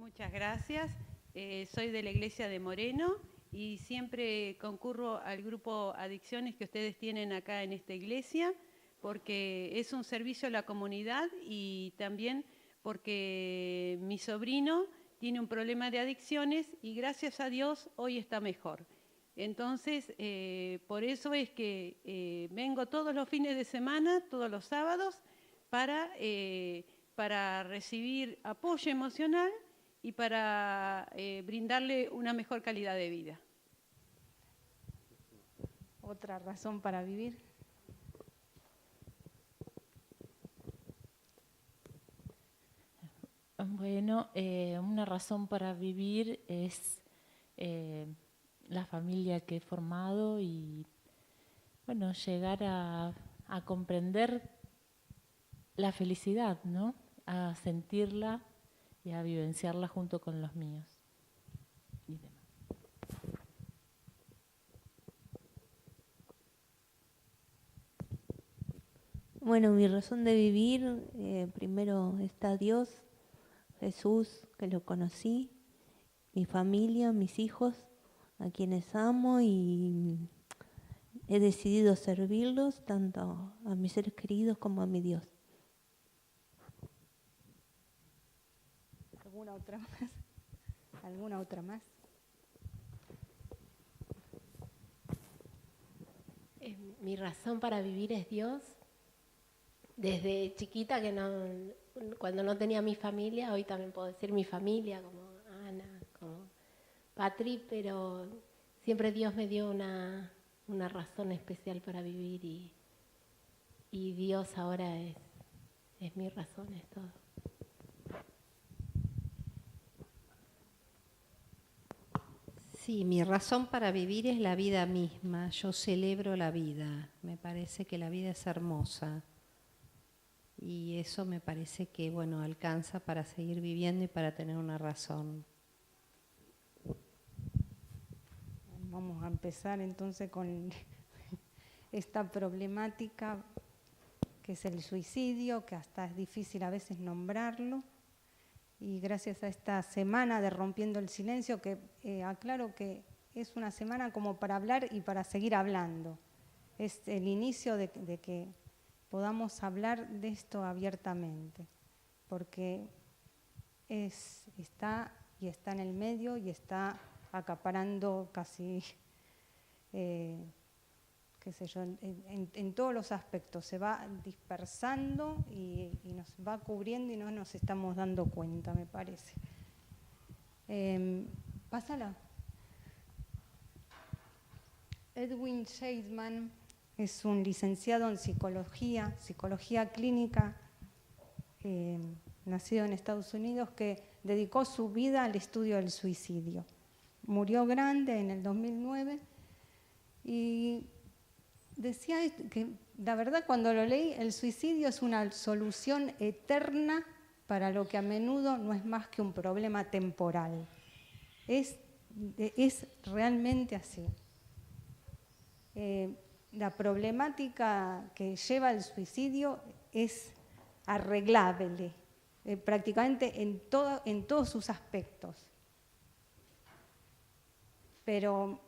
Muchas gracias. Soy de la Iglesia de Moreno y siempre concurro al grupo Adicciones que ustedes tienen acá en esta iglesia porque es un servicio a la comunidad y también porque mi sobrino tiene un problema de adicciones y gracias a Dios hoy está mejor. Entonces, por eso es que vengo todos los fines de semana, todos los sábados, para recibir apoyo emocional y para brindarle una mejor calidad de vida. Otra razón para vivir. Bueno, una razón para vivir es la familia que he formado y, bueno, llegar a comprender la felicidad, ¿no? A sentirla y a vivenciarla junto con los míos y demás. Bueno, mi razón de vivir, primero está Dios, Jesús, que lo conocí, mi familia, mis hijos, a quienes amo y he decidido servirlos tanto a mis seres queridos como a mi Dios. ¿Alguna otra más? ¿Alguna otra más? Mi razón para vivir es Dios. Desde chiquita, cuando no tenía mi familia, hoy también puedo decir mi familia, como Ana, como Patri, pero siempre Dios me dio una razón especial para vivir y Dios ahora es mi razón, es todo. Sí, mi razón para vivir es la vida misma. Yo celebro la vida. Me parece que la vida es hermosa. Y eso me parece que, bueno, alcanza para seguir viviendo y para tener una razón. Vamos a empezar entonces con esta problemática que es el suicidio, que hasta es difícil a veces nombrarlo. Y gracias a esta semana de Rompiendo el Silencio, que aclaro que es una semana como para hablar y para seguir hablando. Es el inicio de que podamos hablar de esto abiertamente, porque está en el medio y está acaparando casi, qué sé yo, en todos los aspectos. Se va dispersando y nos va cubriendo y no nos estamos dando cuenta, me parece. Pásala. Edwin Scheidman es un licenciado en psicología clínica, nacido en Estados Unidos, que dedicó su vida al estudio del suicidio. Murió grande en el 2009 y decía que, la verdad, cuando lo leí, el suicidio es una solución eterna para lo que a menudo no es más que un problema temporal. Es realmente así. La problemática que lleva al suicidio es arreglable, prácticamente en todos sus aspectos. Pero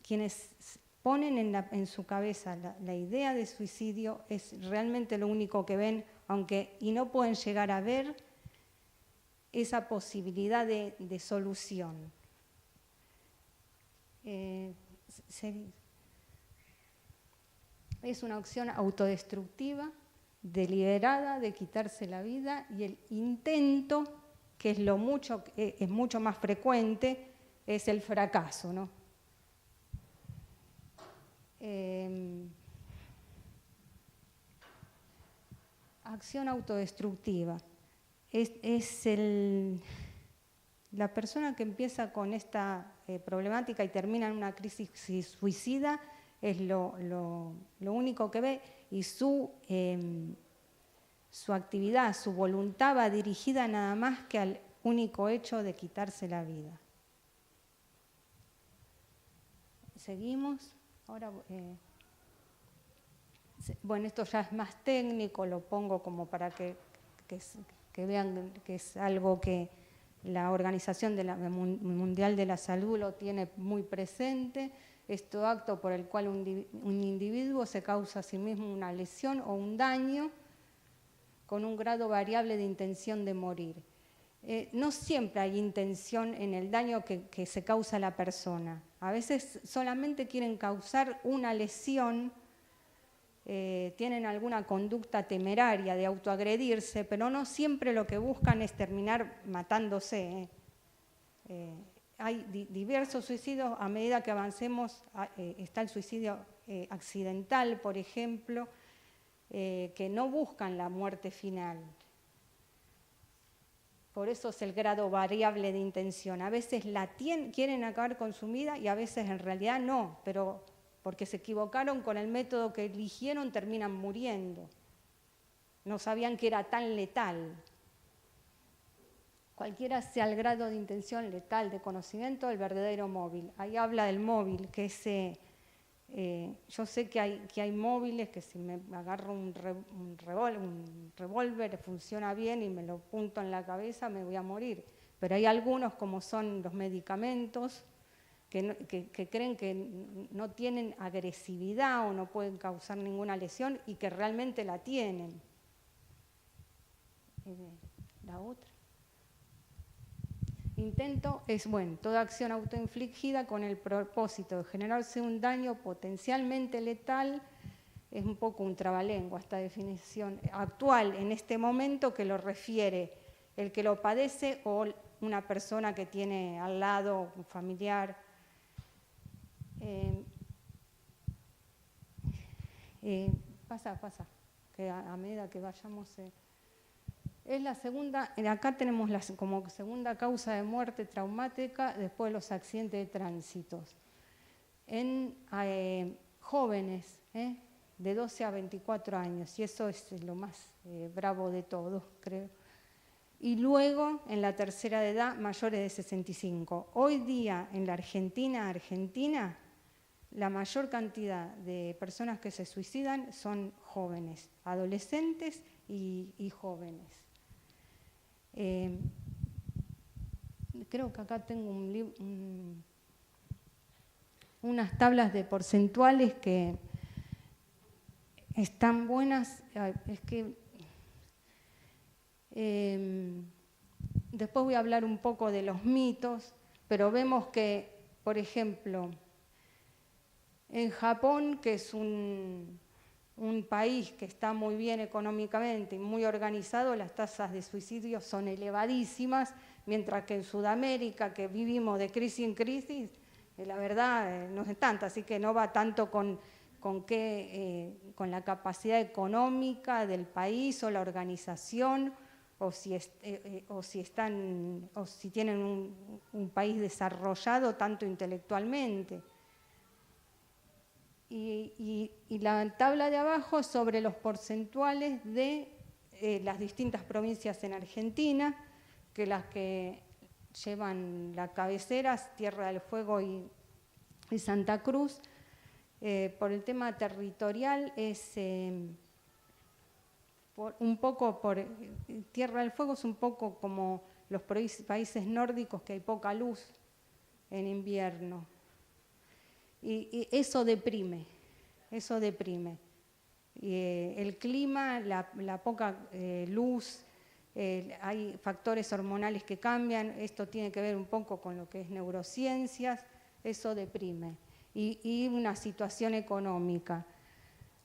quienes ponen en su cabeza la idea de suicidio es realmente lo único que ven, y no pueden llegar a ver esa posibilidad de solución. Es una opción autodestructiva, deliberada, de quitarse la vida, y el intento, que es mucho más frecuente, es el fracaso, ¿no? Acción autodestructiva. La persona que empieza con esta problemática y termina en una crisis suicida es lo único que ve, y su actividad, su voluntad va dirigida nada más que al único hecho de quitarse la vida. Seguimos. Ahora, bueno, esto ya es más técnico, lo pongo como para que que vean que es algo que la Organización Mundial de la Salud lo tiene muy presente. Este acto por el cual un individuo se causa a sí mismo una lesión o un daño con un grado variable de intención de morir. No siempre hay intención en el daño que se causa a la persona. A veces solamente quieren causar una lesión, tienen alguna conducta temeraria de autoagredirse, pero no siempre lo que buscan es terminar matándose. Hay diversos suicidios, a medida que avancemos está el suicidio accidental, por ejemplo, que no buscan la muerte final. Por eso es el grado variable de intención. A veces quieren acabar con su vida y a veces en realidad no, pero porque se equivocaron con el método que eligieron terminan muriendo. No sabían que era tan letal. Cualquiera sea el grado de intención letal, de conocimiento, el verdadero móvil. Ahí habla del móvil, que es... yo sé que hay móviles que si me agarro un revólver funciona bien y me lo punto en la cabeza me voy a morir. Pero hay algunos, como son los medicamentos, que creen que no tienen agresividad o no pueden causar ninguna lesión y que realmente la tienen. La otra. Intento es, bueno, toda acción autoinfligida con el propósito de generarse un daño potencialmente letal. Es un poco un trabalengua esta definición actual en este momento, que lo refiere el que lo padece o una persona que tiene al lado, un familiar. Pasa, que a medida que vayamos... Es la segunda, acá tenemos como segunda causa de muerte traumática después de los accidentes de tránsito. En jóvenes, de 12 a 24 años, y eso es lo más bravo de todo, creo. Y luego, en la tercera de edad, mayores de 65. Hoy día, en la Argentina, la mayor cantidad de personas que se suicidan son jóvenes, adolescentes y jóvenes. Creo que acá tengo unas tablas de porcentuales que están buenas. Es que después voy a hablar un poco de los mitos, pero vemos que, por ejemplo, en Japón, que es un país que está muy bien económicamente y muy organizado, las tasas de suicidio son elevadísimas, mientras que en Sudamérica, que vivimos de crisis en crisis, la verdad no es tanta, así que no va tanto con la capacidad económica del país o la organización, o si tienen un país desarrollado tanto intelectualmente. Y la tabla de abajo sobre los porcentuales de las distintas provincias en Argentina, que las que llevan la cabecera, Tierra del Fuego y Santa Cruz. Por el tema territorial es Tierra del Fuego es un poco como los países nórdicos, que hay poca luz en invierno. Y eso deprime. El clima, la poca luz, hay factores hormonales que cambian, esto tiene que ver un poco con lo que es neurociencias, eso deprime. Y una situación económica.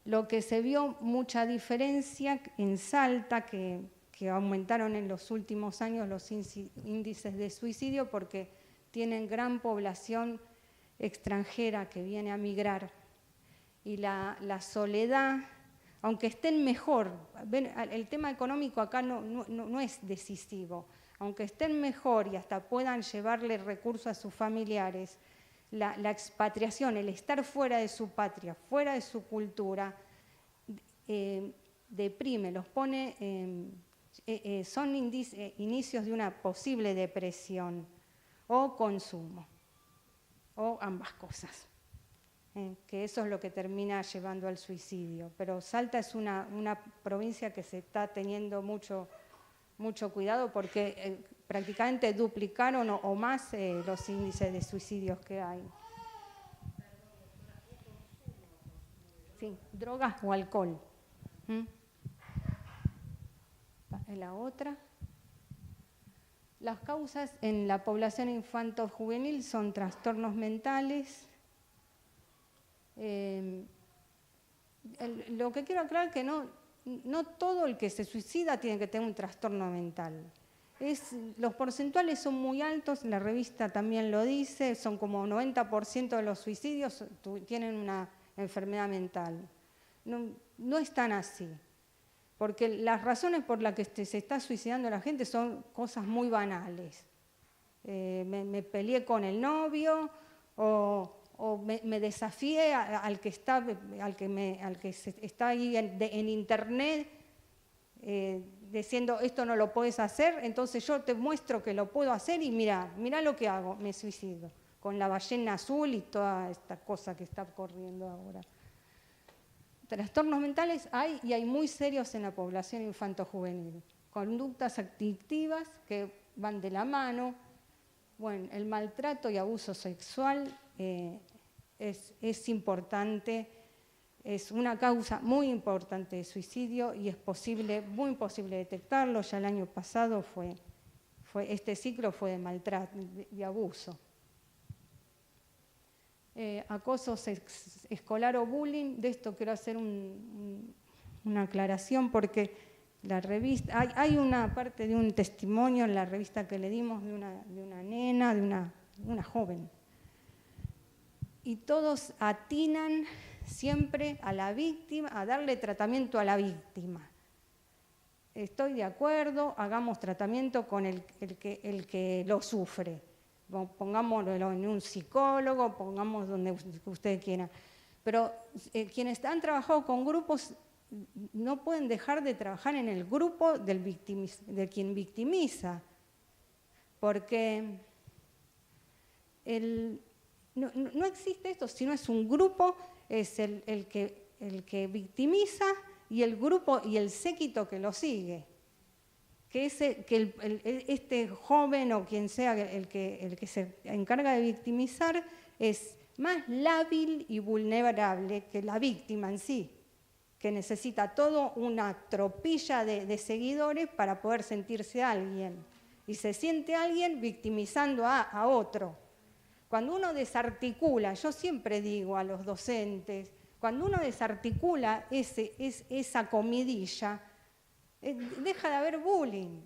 Lo que se vio mucha diferencia en Salta, que aumentaron en los últimos años los índices de suicidio porque tienen gran población extranjera que viene a migrar, y la soledad, aunque estén mejor, el tema económico acá no es decisivo, aunque estén mejor y hasta puedan llevarle recursos a sus familiares, la expatriación, el estar fuera de su patria, fuera de su cultura, deprime, los pone, son inicios de una posible depresión o consumo, o ambas cosas, que eso es lo que termina llevando al suicidio. Pero Salta es una provincia que se está teniendo mucho mucho cuidado porque prácticamente duplicaron o más los índices de suicidios que hay. Sí, drogas o alcohol. La otra. Las causas en la población infanto-juvenil son trastornos mentales. Lo que quiero aclarar es que no todo el que se suicida tiene que tener un trastorno mental. Los porcentuales son muy altos, la revista también lo dice, son como 90% de los suicidios tienen una enfermedad mental. No es tan así, porque las razones por las que se está suicidando la gente son cosas muy banales. Me peleé con el novio o me desafié al que está ahí en internet diciendo esto no lo puedes hacer, entonces yo te muestro que lo puedo hacer y mirá lo que hago, me suicido, con la ballena azul y toda esta cosa que está corriendo ahora. Trastornos mentales hay y hay muy serios en la población infanto-juvenil. Conductas adictivas que van de la mano. Bueno, el maltrato y abuso sexual es importante, es una causa muy importante de suicidio y es muy posible detectarlo. Ya el año pasado este ciclo fue de maltrato y abuso. Acoso escolar o bullying, de esto quiero hacer una aclaración porque la revista, hay una parte de un testimonio en la revista que le dimos de una nena, de una joven, y todos atinan siempre a la víctima, a darle tratamiento a la víctima. Estoy de acuerdo, hagamos tratamiento con el que lo sufre. Pongámoslo en un psicólogo, pongamos donde ustedes quieran. Pero quienes han trabajado con grupos no pueden dejar de trabajar en el grupo de quien victimiza, porque no existe esto, sino es un grupo, es el que victimiza y el grupo y el séquito que lo sigue. Que este joven o quien sea el que se encarga de victimizar es más lábil y vulnerable que la víctima en sí, que necesita toda una tropilla de seguidores para poder sentirse alguien. Y se siente alguien victimizando a otro. Cuando uno desarticula, yo siempre digo a los docentes, cuando uno desarticula esa comidilla, deja de haber bullying.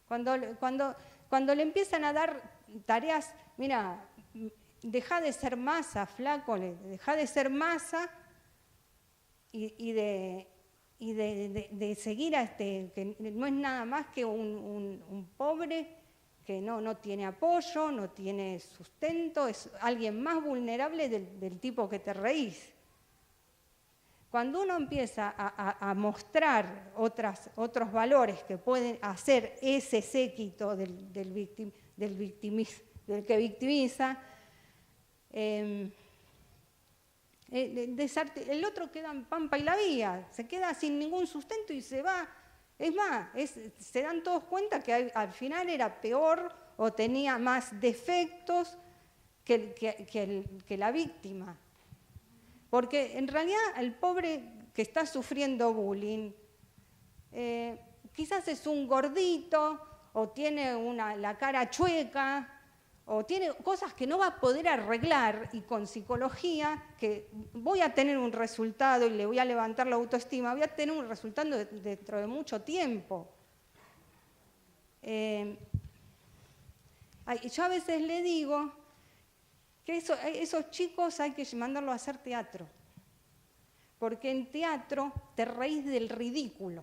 Cuando le empiezan a dar tareas, mira, deja de ser masa, flaco, deja de ser masa y de seguir a que no es nada más que un pobre que no tiene apoyo, no tiene sustento, es alguien más vulnerable del tipo que te reís. Cuando uno empieza a mostrar otros valores que pueden hacer ese séquito del que victimiza, el otro queda en pampa y la vía, se queda sin ningún sustento y se va. Es más, se dan todos cuenta que al final era peor o tenía más defectos que la víctima. Porque en realidad el pobre que está sufriendo bullying quizás es un gordito o tiene la cara chueca o tiene cosas que no va a poder arreglar y con psicología que voy a tener un resultado y le voy a levantar la autoestima, voy a tener un resultado dentro de mucho tiempo. Yo a veces le digo que esos chicos hay que mandarlos a hacer teatro, porque en teatro te reís del ridículo.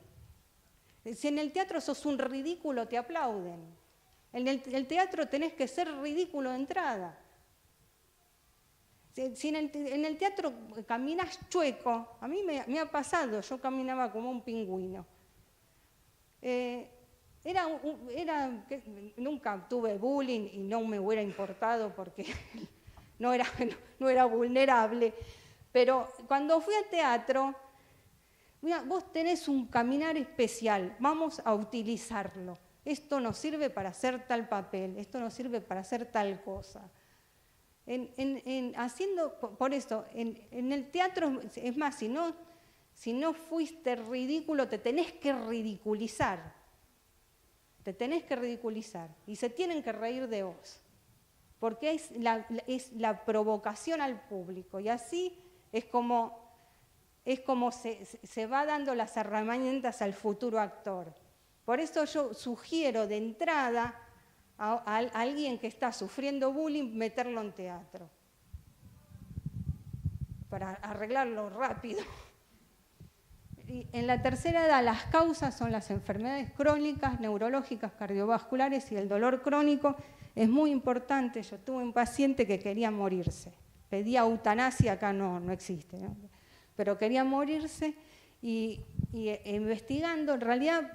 Si en el teatro sos un ridículo, te aplauden. En el teatro tenés que ser ridículo de entrada. Si en el teatro caminas chueco, a mí me ha pasado, yo caminaba como un pingüino. Nunca tuve bullying y no me hubiera importado porque no era vulnerable, pero cuando fui al teatro mira, vos tenés un caminar especial, vamos a utilizarlo. Esto nos sirve para hacer tal papel, esto nos sirve para hacer tal cosa. Por eso, en el teatro, es más, si no fuiste ridículo, te tenés que ridiculizar. Te tenés que ridiculizar y se tienen que reír de vos, porque es la provocación al público y así es como se va dando las herramientas al futuro actor. Por eso yo sugiero de entrada a alguien que está sufriendo bullying meterlo en teatro, para arreglarlo rápido. Y en la tercera edad las causas son las enfermedades crónicas, neurológicas, cardiovasculares y el dolor crónico. Es muy importante, yo tuve un paciente que quería morirse, pedía eutanasia, acá no existe, ¿no? Pero quería morirse y investigando, en realidad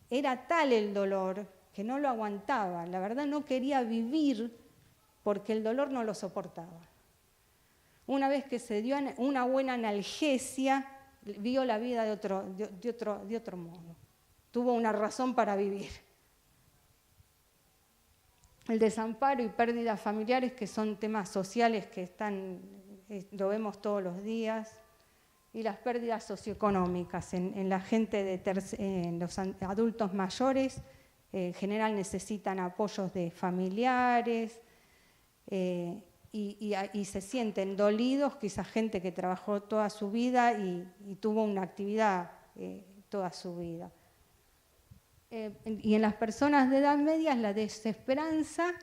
era tal el dolor que no lo aguantaba, la verdad no quería vivir porque el dolor no lo soportaba. Una vez que se dio una buena analgesia, vio la vida de otro modo. Tuvo una razón para vivir. El desamparo y pérdidas familiares, que son temas sociales que lo vemos todos los días, y las pérdidas socioeconómicas en la gente, en los adultos mayores, en general necesitan apoyos de familiares, y se sienten dolidos, quizás gente que trabajó toda su vida y tuvo una actividad toda su vida. Y en las personas de edad media es la desesperanza,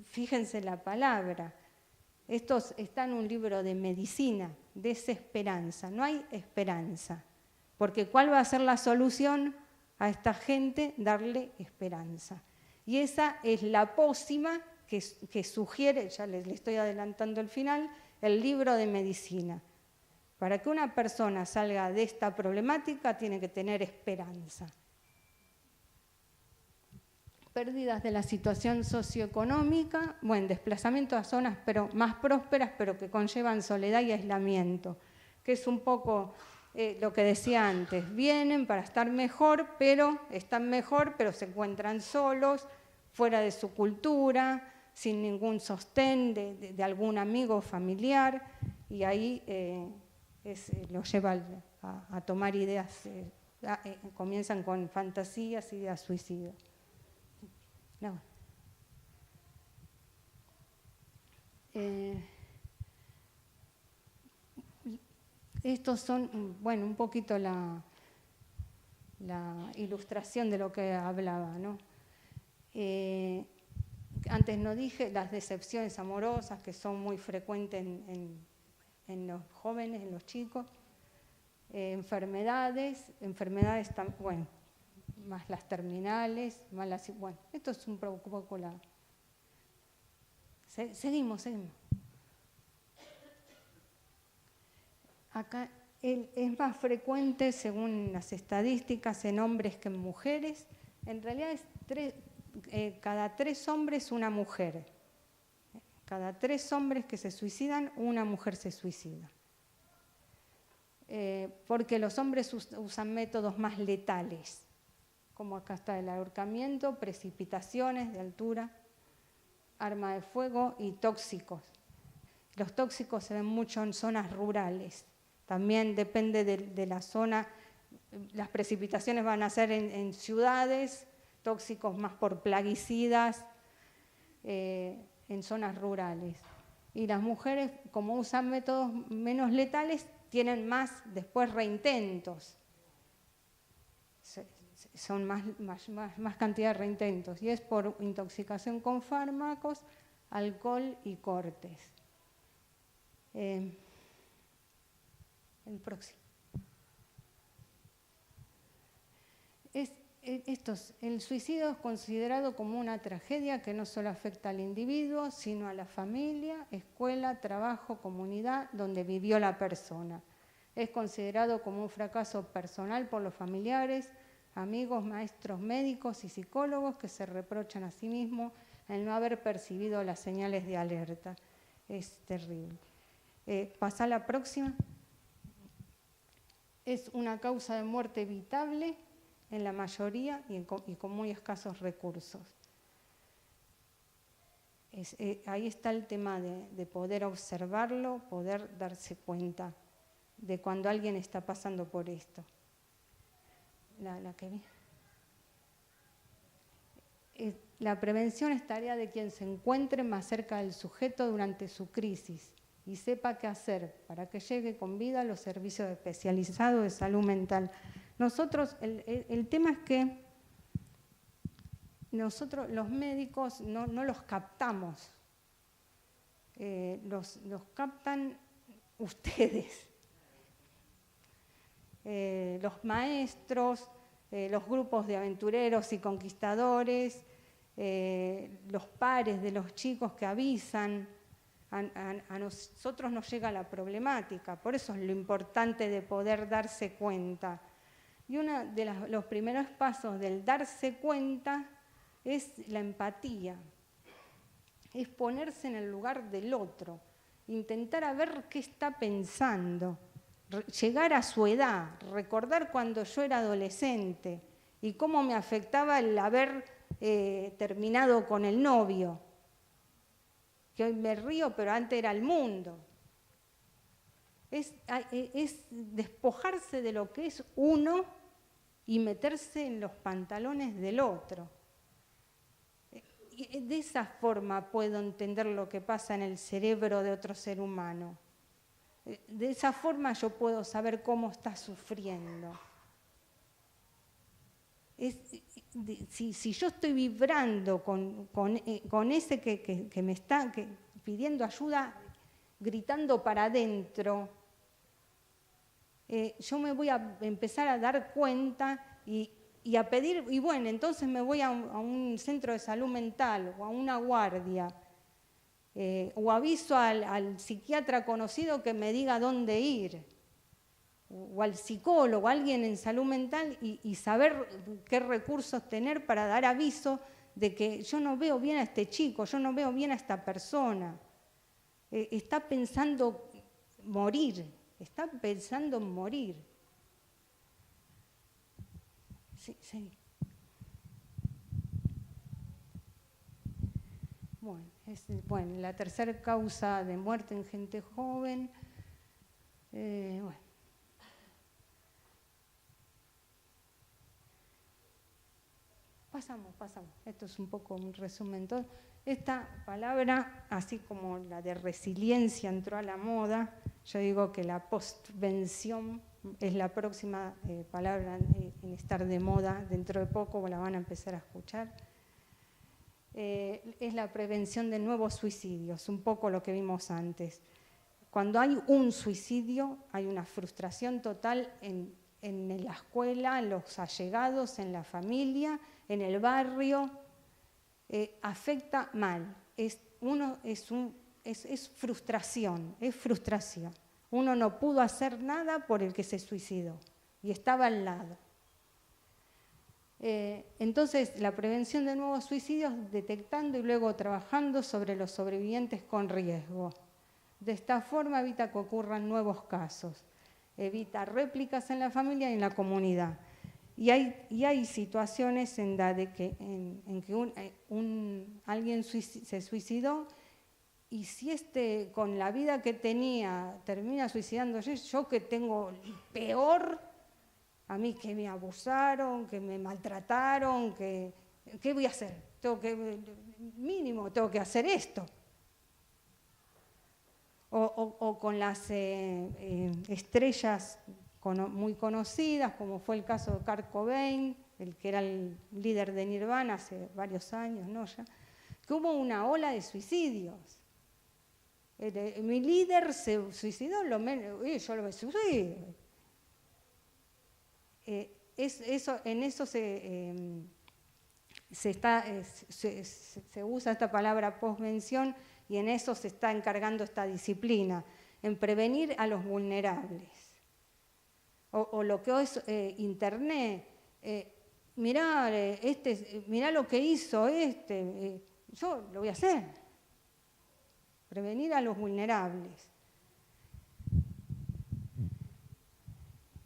fíjense la palabra. Esto está en un libro de medicina, desesperanza, no hay esperanza, porque ¿cuál va a ser la solución a esta gente? Darle esperanza. Y esa es la pócima que sugiere, ya le estoy adelantando el final, el libro de medicina. Para que una persona salga de esta problemática tiene que tener esperanza. Pérdidas de la situación socioeconómica, bueno, desplazamiento a zonas más prósperas, pero que conllevan soledad y aislamiento, que es un poco lo que decía antes, vienen para estar mejor, pero se encuentran solos, fuera de su cultura, sin ningún sostén de algún amigo o familiar, y ahí lo lleva a tomar ideas, comienzan con fantasías, ideas suicidas. No. Estos son, bueno, un poquito la ilustración de lo que hablaba, ¿no? Antes no dije las decepciones amorosas que son muy frecuentes en los jóvenes, en los chicos. Enfermedades, bueno, más las terminales, bueno, esto es un poco la... Seguimos. Acá es más frecuente, según las estadísticas, en hombres que en mujeres. En realidad es cada 3 hombres una mujer. Cada 3 hombres que se suicidan, una mujer se suicida. Porque los hombres usan métodos más letales, como acá está el ahorcamiento, precipitaciones de altura, arma de fuego y tóxicos. Los tóxicos se ven mucho en zonas rurales. También depende de la zona. Las precipitaciones van a ser en ciudades, tóxicos más por plaguicidas, en zonas rurales. Y las mujeres, como usan métodos menos letales, tienen más después reintentos. Son más cantidad de reintentos. Y es por intoxicación con fármacos, alcohol y cortes. El próximo. El suicidio es considerado como una tragedia que no solo afecta al individuo, sino a la familia, escuela, trabajo, comunidad donde vivió la persona. Es considerado como un fracaso personal por los familiares, amigos, maestros, médicos y psicólogos que se reprochan a sí mismos el no haber percibido las señales de alerta. Es terrible. Pasa a la próxima. es una causa de muerte evitable en la mayoría y con muy escasos recursos. Ahí está el tema de poder observarlo, poder darse cuenta de cuando alguien está pasando por esto. La que vi. La prevención es tarea de quien se encuentre más cerca del sujeto durante su crisis y sepa qué hacer para que llegue con vida a los servicios especializados de salud mental. Nosotros, el tema es que nosotros los médicos no los captamos, los captan ustedes, los maestros, los grupos de aventureros y conquistadores, los pares de los chicos que avisan. A nosotros nos llega la problemática, por eso es lo importante de poder darse cuenta. Y uno de los primeros pasos del darse cuenta es la empatía, es ponerse en el lugar del otro, intentar a ver qué está pensando, llegar a su edad, recordar cuando yo era adolescente y cómo me afectaba el haber terminado con el novio, que hoy me río, pero antes era el mundo. Es despojarse de lo que es uno y meterse en los pantalones del otro. De esa forma puedo entender lo que pasa en el cerebro de otro ser humano. De esa forma yo puedo saber cómo está sufriendo. Si yo estoy vibrando con ese que me está pidiendo ayuda, gritando para adentro, yo me voy a empezar a dar cuenta y a pedir, y bueno, entonces me voy a un centro de salud mental o a una guardia, o aviso al psiquiatra conocido que me diga dónde ir, o al psicólogo, alguien en salud mental, y saber qué recursos tener para dar aviso de que yo no veo bien a este chico, yo no veo bien a esta persona. Está pensando morir, está pensando en morir. Sí. Bueno, la tercera causa de muerte en gente joven. Pasamos. Esto es un poco un resumen. Esta palabra, así como la de resiliencia entró a la moda, yo digo que la postvención es la próxima palabra en estar de moda. Dentro de poco la van a empezar a escuchar. Es la prevención de nuevos suicidios, un poco lo que vimos antes. Cuando hay un suicidio, hay una frustración total en la escuela, en los allegados, en la familia, en el barrio. Afecta mal. Es frustración, Uno no pudo hacer nada por el que se suicidó y estaba al lado. Entonces, la prevención de nuevos suicidios, detectando y luego trabajando sobre los sobrevivientes con riesgo. De esta forma evita que ocurran nuevos casos, evita réplicas en la familia y en la comunidad. Y hay situaciones en que alguien se suicidó, y si con la vida que tenía termina suicidándose, yo que tengo peor, a mí que me abusaron, que me maltrataron, ¿qué voy a hacer? Mínimo tengo que hacer esto. O con las estrellas muy conocidas, como fue el caso de Kurt Cobain, el que era el líder de Nirvana hace varios años, ¿no? Ya, que hubo una ola de suicidios. Mi líder se suicidó, yo lo suicido. En eso se usa esta palabra postvención, y en eso se está encargando esta disciplina, en prevenir a los vulnerables. O lo que es Internet, mirá lo que hizo yo lo voy a hacer. Prevenir a los vulnerables.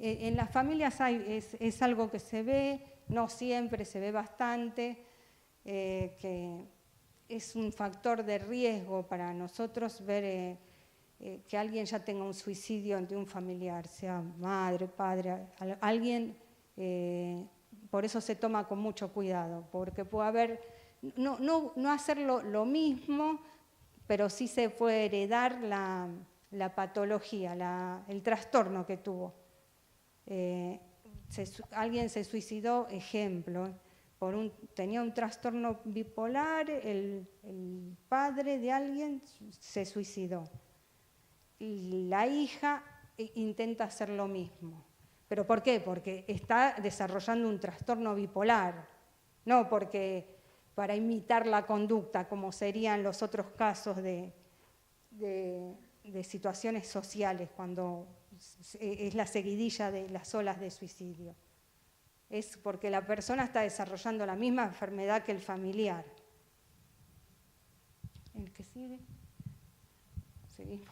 En las familias es algo que se ve, no siempre, se ve bastante, que es un factor de riesgo para nosotros ver que alguien ya tenga un suicidio ante un familiar, sea madre, padre, alguien, por eso se toma con mucho cuidado, porque puede haber, no hacerlo lo mismo, pero sí se puede heredar la patología, el trastorno que tuvo. Alguien se suicidó, ejemplo, tenía un trastorno bipolar, el padre de alguien se suicidó. Y la hija intenta hacer lo mismo. ¿Pero por qué? Porque está desarrollando un trastorno bipolar, no porque para imitar la conducta, como serían los otros casos de situaciones sociales, cuando es la seguidilla de las olas de suicidio. Es porque la persona está desarrollando la misma enfermedad que el familiar. ¿El que sigue? Seguimos.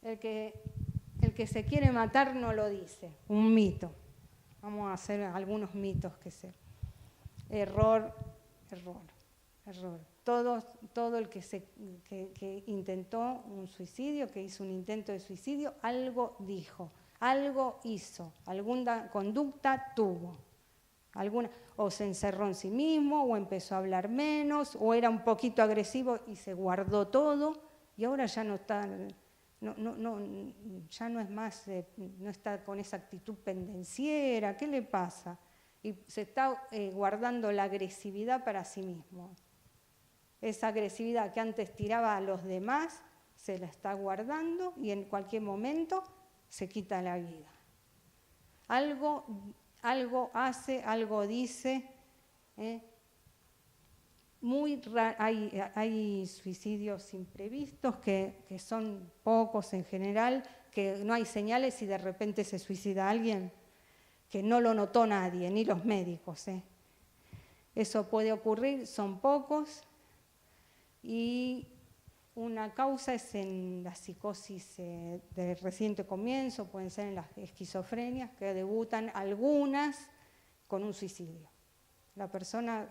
El que se quiere matar no lo dice, un mito. Vamos a hacer algunos mitos que se... Error. Todo el que intentó un suicidio, que hizo un intento de suicidio, algo dijo, algo hizo, alguna conducta tuvo. O se encerró en sí mismo, o empezó a hablar menos, o era un poquito agresivo y se guardó todo, y ahora ya no está... ya no es más, no está con esa actitud pendenciera, ¿qué le pasa? Y se está guardando la agresividad para sí mismo. Esa agresividad que antes tiraba a los demás, se la está guardando y en cualquier momento se quita la vida. Algo hace, algo dice. Hay suicidios imprevistos que son pocos en general, que no hay señales y de repente se suicida alguien que no lo notó nadie, ni los médicos. Eso puede ocurrir, son pocos, y una causa es en la psicosis de reciente comienzo, pueden ser en las esquizofrenias, que debutan algunas con un suicidio. La persona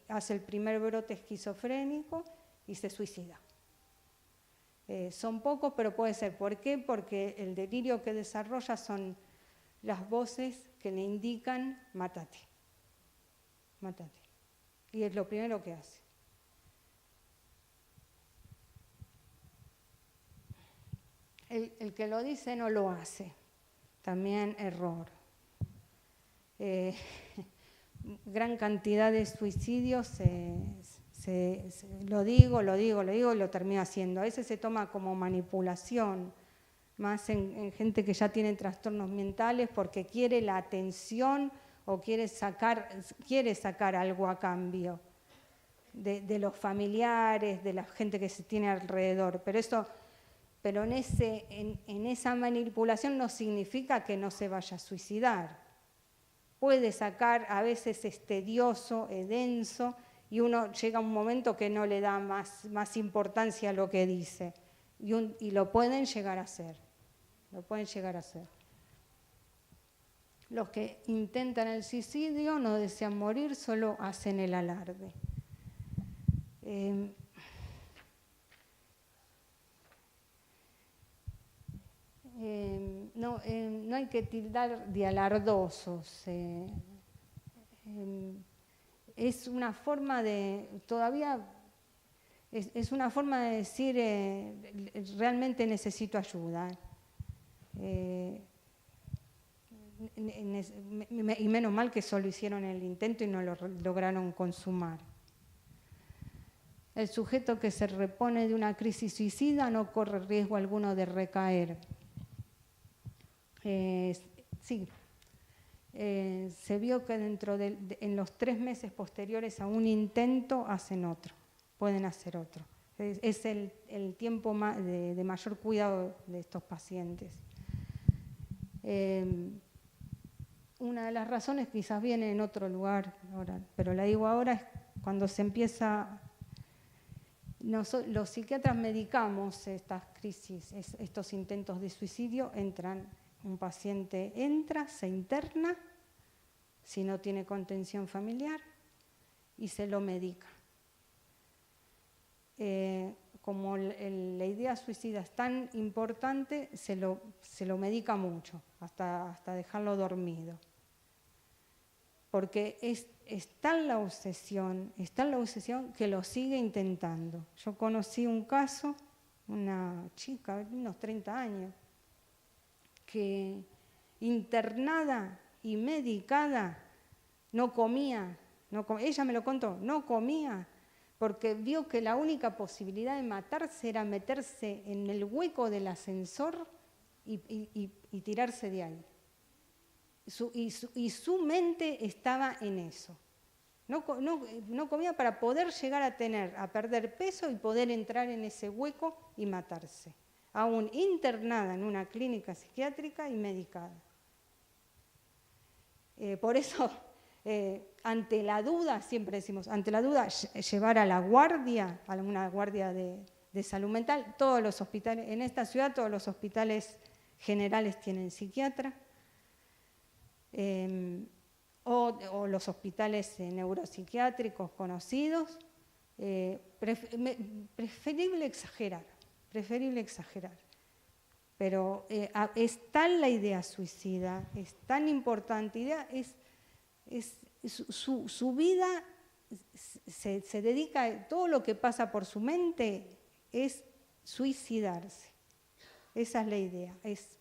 hace el primer brote esquizofrénico y se suicida. Son pocos, pero puede ser. ¿Por qué? Porque el delirio que desarrolla son las voces que le indican mátate, mátate. Y es lo primero que hace. El que lo dice no lo hace. También error. Gran cantidad de suicidios, lo digo y lo termino haciendo. A veces se toma como manipulación, más en gente que ya tiene trastornos mentales porque quiere la atención o quiere sacar algo a cambio de los familiares, de la gente que se tiene alrededor. Pero en esa manipulación no significa que no se vaya a suicidar. Puede sacar, a veces es tedioso, es denso, y uno llega a un momento que no le da más importancia a lo que dice. Y lo pueden llegar a hacer. Los que intentan el suicidio no desean morir, solo hacen el alarde. No hay que tildar de alardosos. Es una forma de, es una forma de decir, realmente necesito ayuda. Y menos mal que solo hicieron el intento y no lo lograron consumar. El sujeto que se repone de una crisis suicida no corre riesgo alguno de recaer. Se vio que en los 3 meses posteriores a un intento pueden hacer otro. Es el tiempo de mayor cuidado de estos pacientes. Una de las razones quizás viene en otro lugar, pero la digo ahora, es cuando se empieza... Los psiquiatras medicamos estas crisis, estos intentos de suicidio, entran un paciente entra, se interna, si no tiene contención familiar, y se lo medica. Como la idea suicida es tan importante, se lo medica mucho, hasta dejarlo dormido. Porque es tal la obsesión que lo sigue intentando. Yo conocí un caso, una chica de unos 30 años, que internada y medicada no comía, ella me lo contó, no comía, porque vio que la única posibilidad de matarse era meterse en el hueco del ascensor y tirarse de ahí. Y su mente estaba en eso. No comía para poder llegar a perder peso y poder entrar en ese hueco y matarse. Aún internada en una clínica psiquiátrica y medicada. Por eso, ante la duda, siempre decimos, ante la duda, llevar a la guardia, a una guardia de salud mental. Todos los hospitales, en esta ciudad, todos los hospitales generales tienen psiquiatra. O los hospitales neuropsiquiátricos conocidos, preferible exagerar, pero es tal la idea suicida, es tan importante idea, su vida se dedica, todo lo que pasa por su mente es suicidarse, esa es la idea, es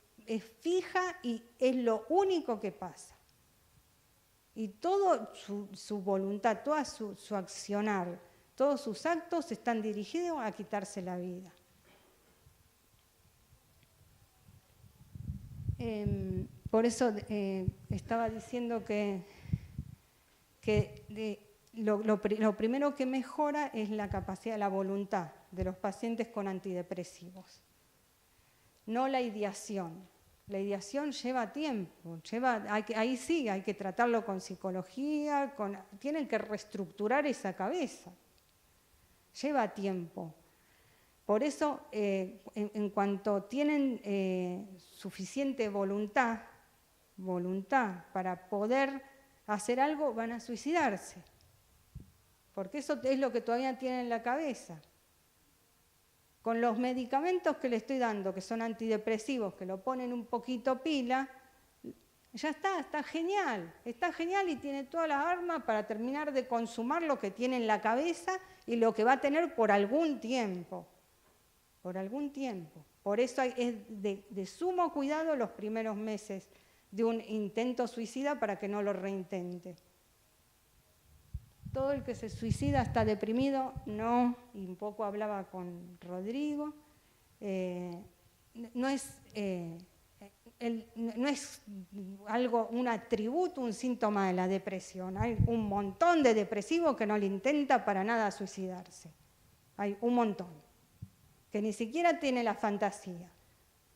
fija y es lo único que pasa. Y toda su voluntad, toda su accionar, todos sus actos están dirigidos a quitarse la vida. Por eso estaba diciendo que lo primero que mejora es la capacidad, la voluntad de los pacientes con antidepresivos, no la ideación. La ideación lleva tiempo, ahí sí hay que tratarlo con psicología, tienen que reestructurar esa cabeza, lleva tiempo. Por eso, en cuanto tienen suficiente voluntad para poder hacer algo, van a suicidarse, porque eso es lo que todavía tienen en la cabeza. Con los medicamentos que le estoy dando, que son antidepresivos, que lo ponen un poquito pila, ya está genial y tiene todas las armas para terminar de consumar lo que tiene en la cabeza y lo que va a tener por algún tiempo. Por eso es de sumo cuidado los primeros meses de un intento suicida para que no lo reintente. Todo el que se suicida está deprimido, no, y un poco hablaba con Rodrigo, no es un atributo, un síntoma de la depresión. Hay un montón de depresivos que no le intenta para nada suicidarse. Hay un montón, que ni siquiera tiene la fantasía.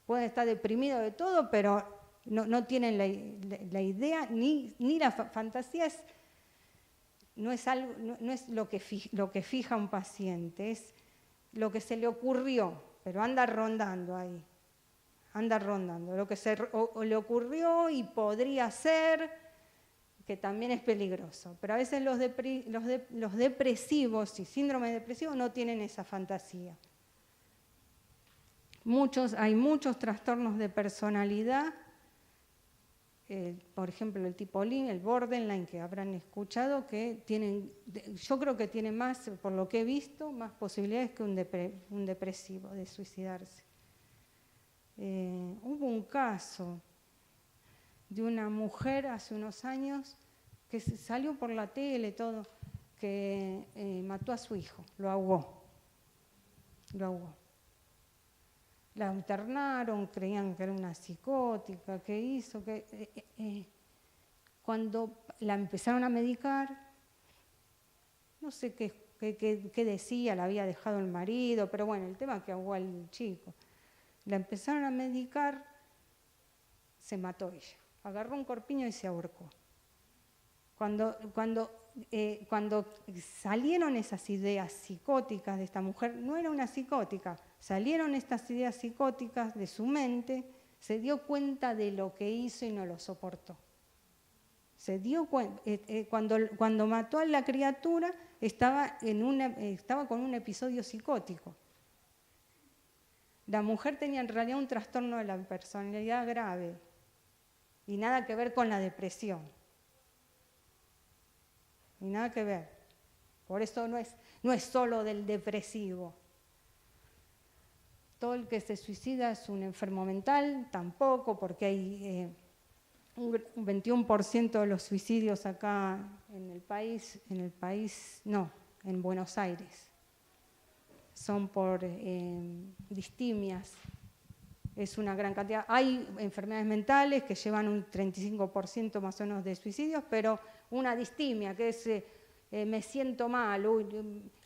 Pueden estar deprimidos de todo, pero no tienen la idea, ni la fantasía no es lo que fija un paciente, es lo que se le ocurrió, pero anda rondando ahí, lo que le ocurrió y podría ser, que también es peligroso. Pero a veces los depresivos y síndrome depresivo no tienen esa fantasía. Hay muchos trastornos de personalidad, por ejemplo el tipo Lynch, el borderline, que habrán escuchado, que yo creo que tiene más, por lo que he visto, más posibilidades que un depresivo de suicidarse. Hubo un caso de una mujer hace unos años que salió por la tele todo, que mató a su hijo, lo ahogó. La internaron, creían que era una psicótica, que hizo, cuando la empezaron a medicar, no sé qué decía, la había dejado el marido, pero bueno, el tema es que ahogó al chico. La empezaron a medicar, se mató ella, agarró un corpiño y se ahorcó. Cuando salieron esas ideas psicóticas de esta mujer, no era una psicótica, salieron estas ideas psicóticas de su mente se dio cuenta de lo que hizo y no lo soportó. Se dio cuenta, cuando mató a la criatura estaba con un episodio psicótico. La mujer tenía en realidad un trastorno de la personalidad grave y nada que ver con la depresión. Y nada que ver. Por eso no es solo del depresivo. Todo el que se suicida es un enfermo mental, tampoco, porque hay un 21% de los suicidios acá en Buenos Aires. Son por distimias. Es una gran cantidad. Hay enfermedades mentales que llevan un 35% más o menos de suicidios, pero una distimia, que es me siento mal,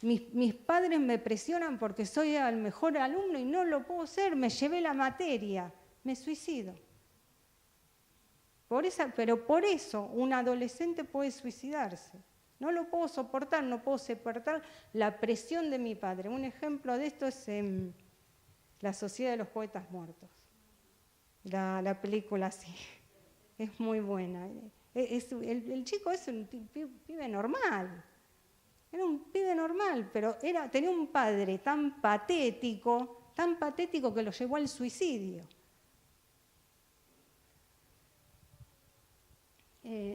mis padres me presionan porque soy el mejor alumno y no lo puedo ser, me llevé la materia, me suicido. Pero por eso un adolescente puede suicidarse. No lo puedo soportar, no puedo soportar la presión de mi padre. Un ejemplo de esto es La Sociedad de los Poetas Muertos. La película sí, es muy buena. El chico es un pibe normal, era un pibe normal, pero tenía un padre tan patético que lo llevó al suicidio.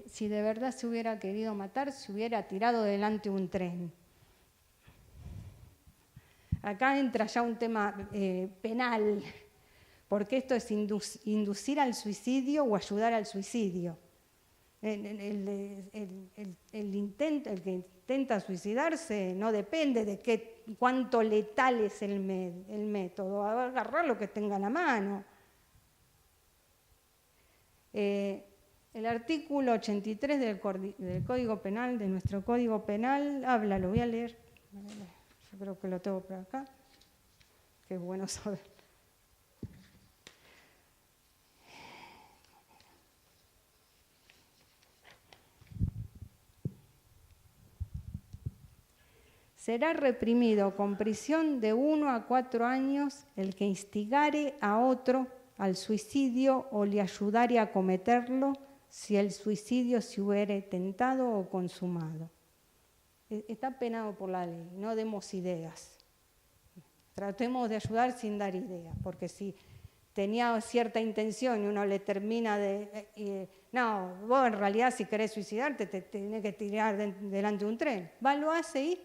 Si de verdad se hubiera querido matar, se hubiera tirado delante un tren. Acá entra ya un tema penal, porque esto es inducir al suicidio o ayudar al suicidio. El que intenta suicidarse no depende de cuánto letal es el método, va a agarrar lo que tenga en la mano. El artículo 83 del Código Penal, de nuestro Código Penal, habla, lo voy a leer, yo creo que lo tengo por acá, que es bueno saber. Será reprimido con prisión de 1 a 4 años el que instigare a otro al suicidio o le ayudare a cometerlo si el suicidio se hubiere tentado o consumado. Está penado por la ley, no demos ideas. Tratemos de ayudar sin dar ideas, porque si tenía cierta intención y uno le termina no, vos en realidad si querés suicidarte te tenés que tirar delante de un tren. Va, lo hace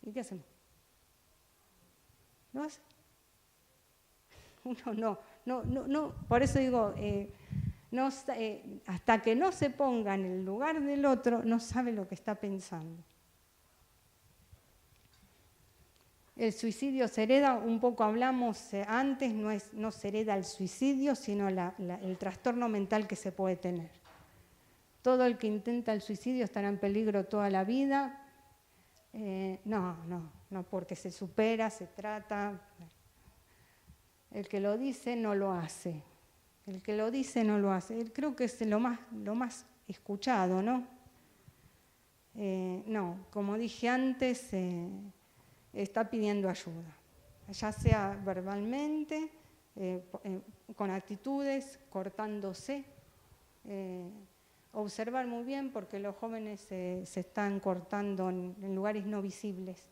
¿y qué hacemos? ¿Lo hace? Uno no, por eso digo, hasta que no se ponga en el lugar del otro, no sabe lo que está pensando. El suicidio se hereda, un poco hablamos antes, no se hereda el suicidio, sino el trastorno mental que se puede tener. Todo el que intenta el suicidio estará en peligro toda la vida. No, porque se supera, se trata. El que lo dice no lo hace. El que lo dice no lo hace. Creo que es lo más escuchado, ¿no? No, como dije antes, está pidiendo ayuda, ya sea verbalmente, con actitudes, cortándose. Observar muy bien porque los jóvenes se están cortando en lugares no visibles.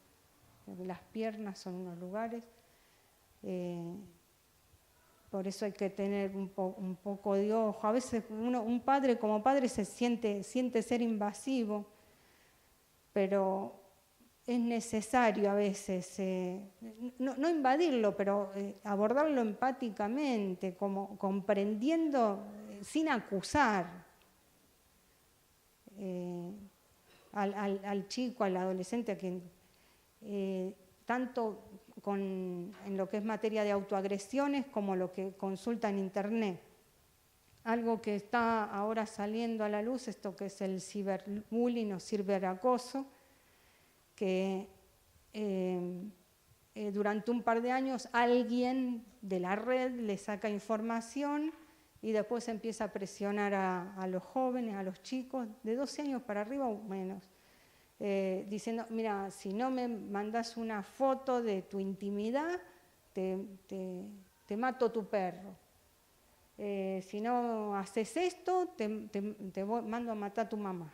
Las piernas son unos lugares. Por eso hay que tener un poco de ojo. A veces un padre como padre se siente ser invasivo, pero es necesario a veces no invadirlo, pero abordarlo empáticamente, como comprendiendo, sin acusar. Al chico, al adolescente, a quien tanto en lo que es materia de autoagresiones como lo que consulta en internet. Algo que está ahora saliendo a la luz, esto que es el ciberbullying o ciberacoso, que durante un par de años alguien de la red le saca información y después empieza a presionar a los jóvenes, a los chicos, de 12 años para arriba o menos, diciendo, mira, si no me mandas una foto de tu intimidad, te mato tu perro. si no haces esto, mando a matar a tu mamá.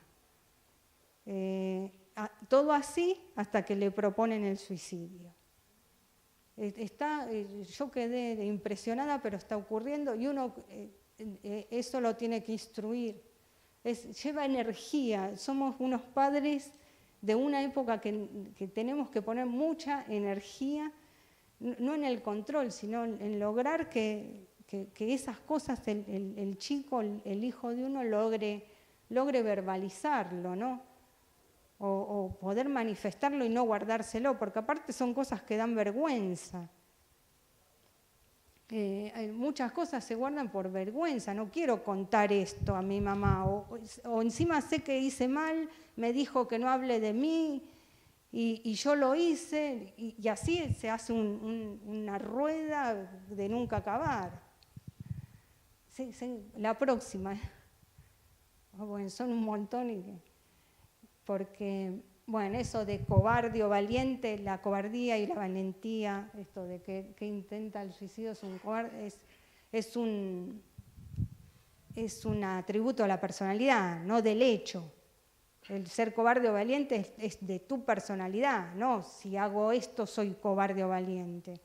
Todo así hasta que le proponen el suicidio. Yo quedé impresionada, pero está ocurriendo y uno eso lo tiene que instruir. Lleva energía, somos unos padres de una época que tenemos que poner mucha energía, no en el control, sino en lograr que esas cosas el chico, el hijo de uno logre verbalizarlo, ¿no? O poder manifestarlo y no guardárselo, porque aparte son cosas que dan vergüenza. Muchas cosas se guardan por vergüenza, no quiero contar esto a mi mamá, o encima sé que hice mal, me dijo que no hable de mí y yo lo hice, y así se hace una rueda de nunca acabar. La próxima, bueno, son un montón, porque, bueno, eso de cobarde o valiente, la cobardía y la valentía, esto de que intenta el suicidio es un atributo a la personalidad, no del hecho. El ser cobarde o valiente es de tu personalidad, no si hago esto soy cobarde o valiente.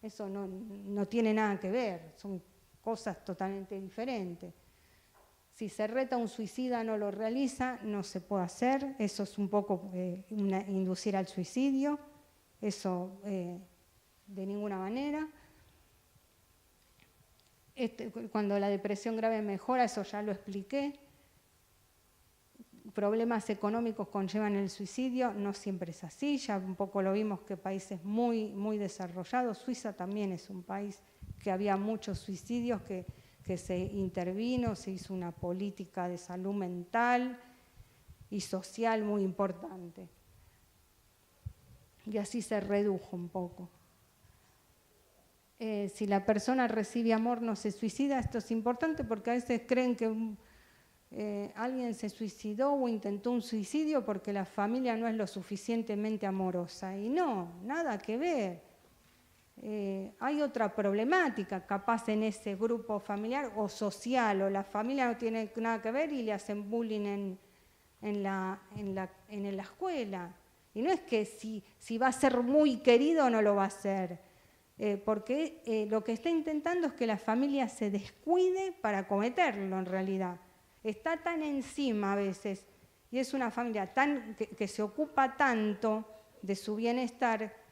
Eso no tiene nada que ver, son cosas totalmente diferentes. Si se reta a un suicida no lo realiza, no se puede hacer, eso es un poco inducir al suicidio, eso de ninguna manera. Cuando la depresión grave mejora, eso ya lo expliqué. Problemas económicos conllevan el suicidio, no siempre es así, ya un poco lo vimos que países muy, muy desarrollados, Suiza también es un país que había muchos suicidios, que se intervino, se hizo una política de salud mental y social muy importante. Y así se redujo un poco. Si la persona recibe amor, no se suicida. Esto es importante porque a veces creen que alguien se suicidó o intentó un suicidio porque la familia no es lo suficientemente amorosa. Y no, nada que ver. Hay otra problemática capaz en ese grupo familiar o social, o la familia no tiene nada que ver y le hacen bullying en la escuela. Y no es que si va a ser muy querido no lo va a hacer, porque lo que está intentando es que la familia se descuide para cometerlo en realidad. Está tan encima a veces, y es una familia que se ocupa tanto de su bienestar,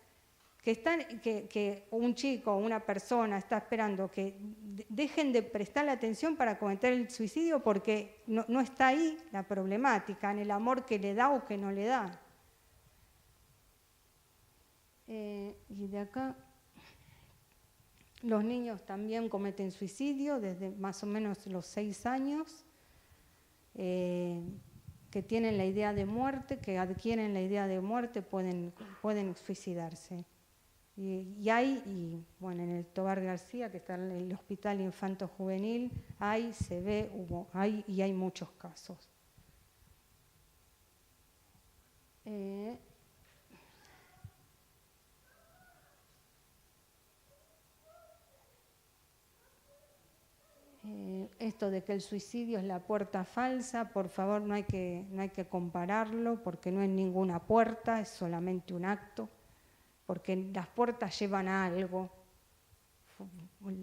que un chico o una persona está esperando que dejen de prestarle atención para cometer el suicidio porque no está ahí la problemática, en el amor que le da o que no le da. Y de acá, los niños también cometen suicidio desde más o menos los 6 años, que tienen la idea de muerte, que adquieren la idea de muerte, pueden suicidarse. Y bueno, en el Tobar García, que está en el Hospital Infanto Juvenil, hay muchos casos. Esto de que el suicidio es la puerta falsa, por favor, no hay que compararlo, porque no es ninguna puerta, es solamente un acto. Porque las puertas llevan a algo,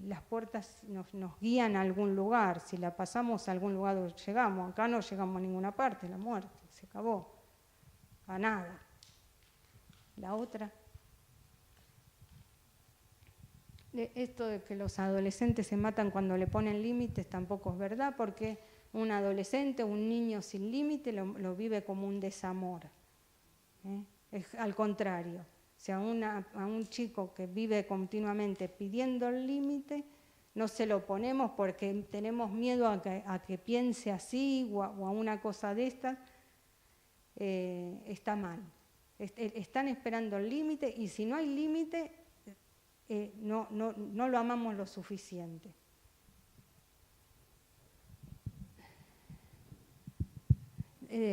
las puertas nos guían a algún lugar, si la pasamos a algún lugar llegamos, acá no llegamos a ninguna parte, la muerte, se acabó, a nada. La otra, esto de que los adolescentes se matan cuando le ponen límites tampoco es verdad, porque un adolescente, un niño sin límite lo vive como un desamor, es al contrario. O sea, a un chico que vive continuamente pidiendo el límite, no se lo ponemos porque tenemos miedo a que piense así o a una cosa de estas, está mal. Están esperando el límite y si no hay límite, no lo amamos lo suficiente.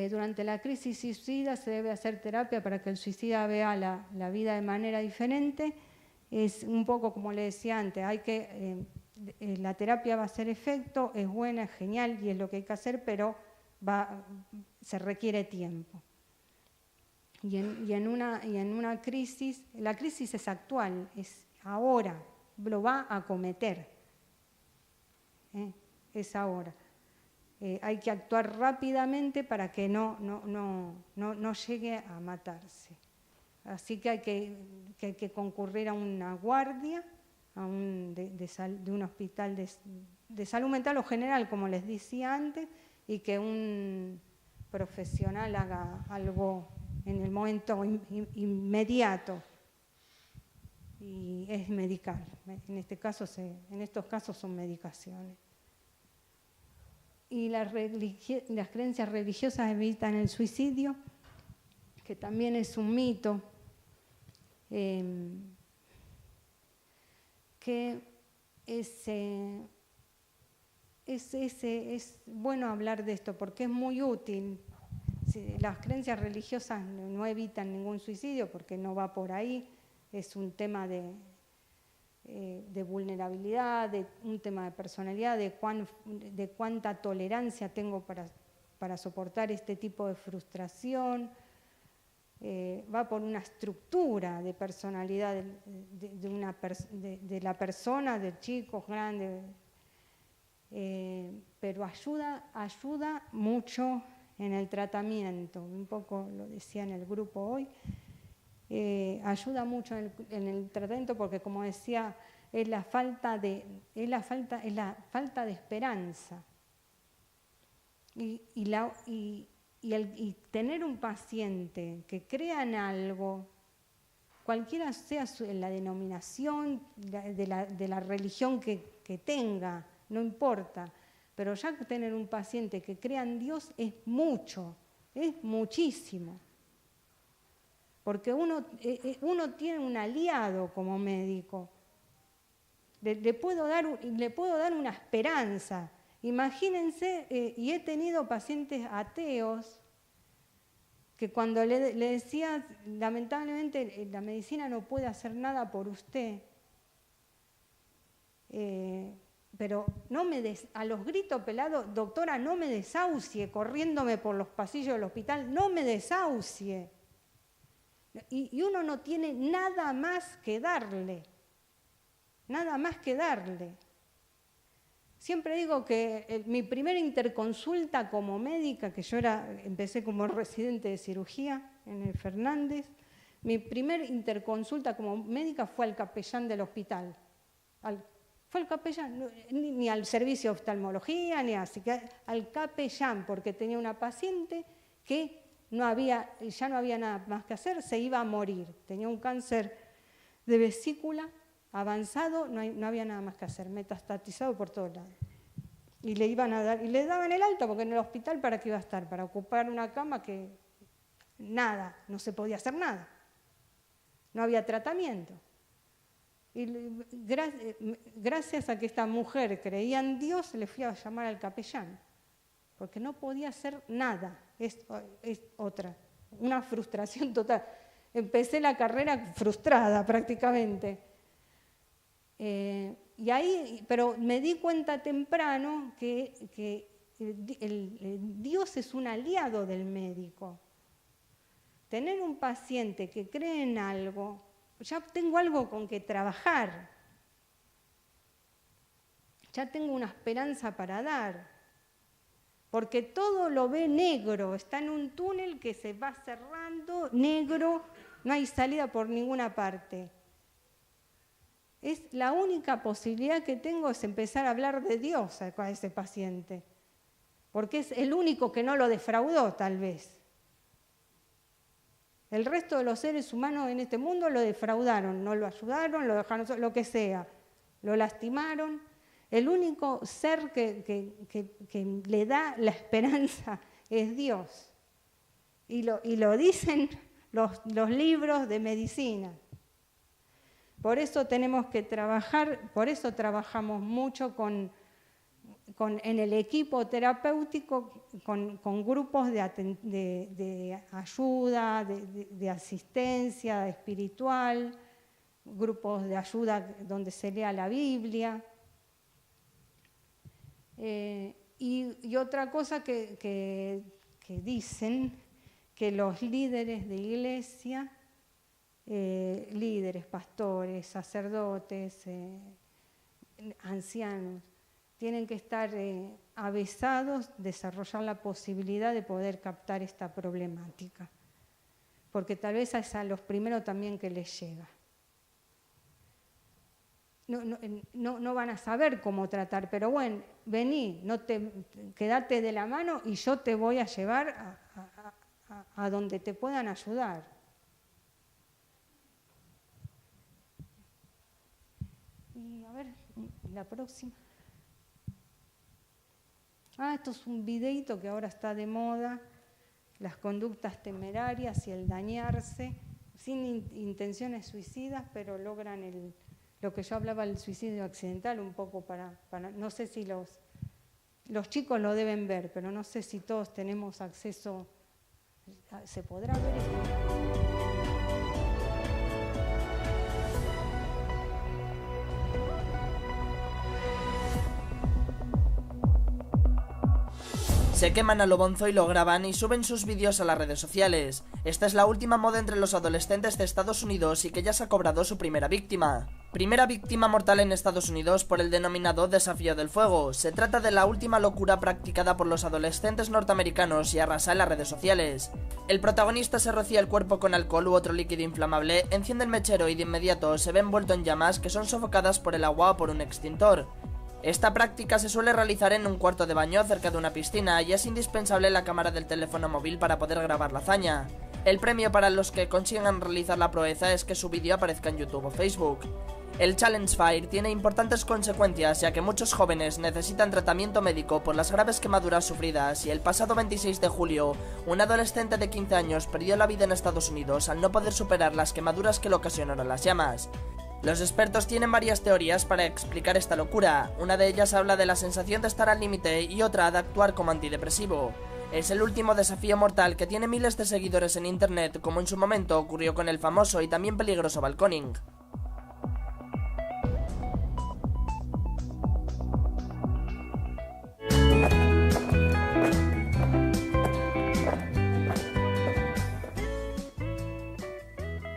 Durante la crisis suicida se debe hacer terapia para que el suicida vea la vida de manera diferente. Es un poco como le decía antes, hay que la terapia va a hacer efecto, es buena, es genial y es lo que hay que hacer, pero se requiere tiempo. Y en una crisis, la crisis es actual, es ahora, lo va a acometer. Es ahora. Hay que actuar rápidamente para que no llegue a matarse. Así que hay que concurrir a una guardia, de un hospital de salud mental o general, como les decía antes, y que un profesional haga algo en el momento inmediato. Y es medical. En estos casos son medicaciones. Y las creencias religiosas evitan el suicidio, que también es un mito, que es bueno hablar de esto porque es muy útil. Las creencias religiosas no evitan ningún suicidio porque no va por ahí, es un tema de vulnerabilidad, un tema de personalidad, de cuánta tolerancia tengo para soportar este tipo de frustración. Va por una estructura de personalidad de la persona, del chico, grande, pero ayuda mucho en el tratamiento, un poco lo decía en el grupo hoy, ayuda mucho en el tratamiento porque, como decía, es la falta de esperanza. Y tener un paciente que crea en algo, cualquiera sea la denominación de la religión que tenga, no importa, pero ya tener un paciente que crea en Dios es mucho, es muchísimo. Porque uno tiene un aliado como médico, le puedo dar una esperanza. Imagínense, y he tenido pacientes ateos que cuando le decía, lamentablemente la medicina no puede hacer nada por usted, pero a los gritos pelados, doctora, no me desahucie, corriéndome por los pasillos del hospital, no me desahucie. Y uno no tiene nada más que darle, nada más que darle. Siempre digo que mi primera interconsulta como médica, que yo empecé como residente de cirugía en el Fernández, mi primera interconsulta como médica fue al capellán del hospital. Fue al capellán, ni al servicio de oftalmología, ni así que al capellán, porque tenía una paciente que ya no había nada más que hacer, se iba a morir. Tenía un cáncer de vesícula avanzado, no había nada más que hacer, metastatizado por todos lados. Y le daban el alta, porque en el hospital ¿para qué iba a estar? Para ocupar una cama que nada, no se podía hacer nada. No había tratamiento. Y gracias a que esta mujer creía en Dios, le fui a llamar al capellán, porque no podía hacer nada. Es una frustración total. Empecé la carrera frustrada prácticamente. Pero me di cuenta temprano que Dios es un aliado del médico. Tener un paciente que cree en algo, ya tengo algo con que trabajar. Ya tengo una esperanza para dar. Porque todo lo ve negro, está en un túnel que se va cerrando, negro, no hay salida por ninguna parte. La única posibilidad que tengo es empezar a hablar de Dios a ese paciente, porque es el único que no lo defraudó, tal vez. El resto de los seres humanos en este mundo lo defraudaron, no lo ayudaron, lo dejaron, lo que sea, lo lastimaron. El único ser que le da la esperanza es Dios. Y lo dicen los libros de medicina. Por eso tenemos que trabajar, por eso trabajamos mucho en el equipo terapéutico con grupos de ayuda, de asistencia espiritual, grupos de ayuda donde se lea la Biblia. Y otra cosa que dicen, que los líderes de iglesia, líderes, pastores, sacerdotes, ancianos, tienen que estar avesados, desarrollar la posibilidad de poder captar esta problemática, porque tal vez es a los primeros también que les llega. No van a saber cómo tratar, pero bueno, vení, quédate de la mano y yo te voy a llevar a donde te puedan ayudar. Y a ver, la próxima. Esto es un videíto que ahora está de moda, las conductas temerarias y el dañarse, sin intenciones suicidas, pero logran lo que yo hablaba del suicidio accidental, un poco para no sé si los chicos lo deben ver, pero no sé si todos tenemos acceso. ¿Se podrá ver esto? Se queman a lo bonzo y lo graban y suben sus vídeos a las redes sociales. Esta es la última moda entre los adolescentes de Estados Unidos y que ya se ha cobrado su primera víctima. Primera víctima mortal en Estados Unidos por el denominado Desafío del Fuego. Se trata de la última locura practicada por los adolescentes norteamericanos y arrasa en las redes sociales. El protagonista se rocía el cuerpo con alcohol u otro líquido inflamable, enciende el mechero y de inmediato se ve envuelto en llamas que son sofocadas por el agua o por un extintor. Esta práctica se suele realizar en un cuarto de baño cerca de una piscina y es indispensable la cámara del teléfono móvil para poder grabar la hazaña. El premio para los que consigan realizar la proeza es que su vídeo aparezca en YouTube o Facebook. El Challenge Fire tiene importantes consecuencias, ya que muchos jóvenes necesitan tratamiento médico por las graves quemaduras sufridas, y el pasado 26 de julio, un adolescente de 15 años perdió la vida en Estados Unidos al no poder superar las quemaduras que le ocasionaron las llamas. Los expertos tienen varias teorías para explicar esta locura. Una de ellas habla de la sensación de estar al límite y otra de actuar como antidepresivo. Es el último desafío mortal que tiene miles de seguidores en internet, como en su momento ocurrió con el famoso y también peligroso balconing.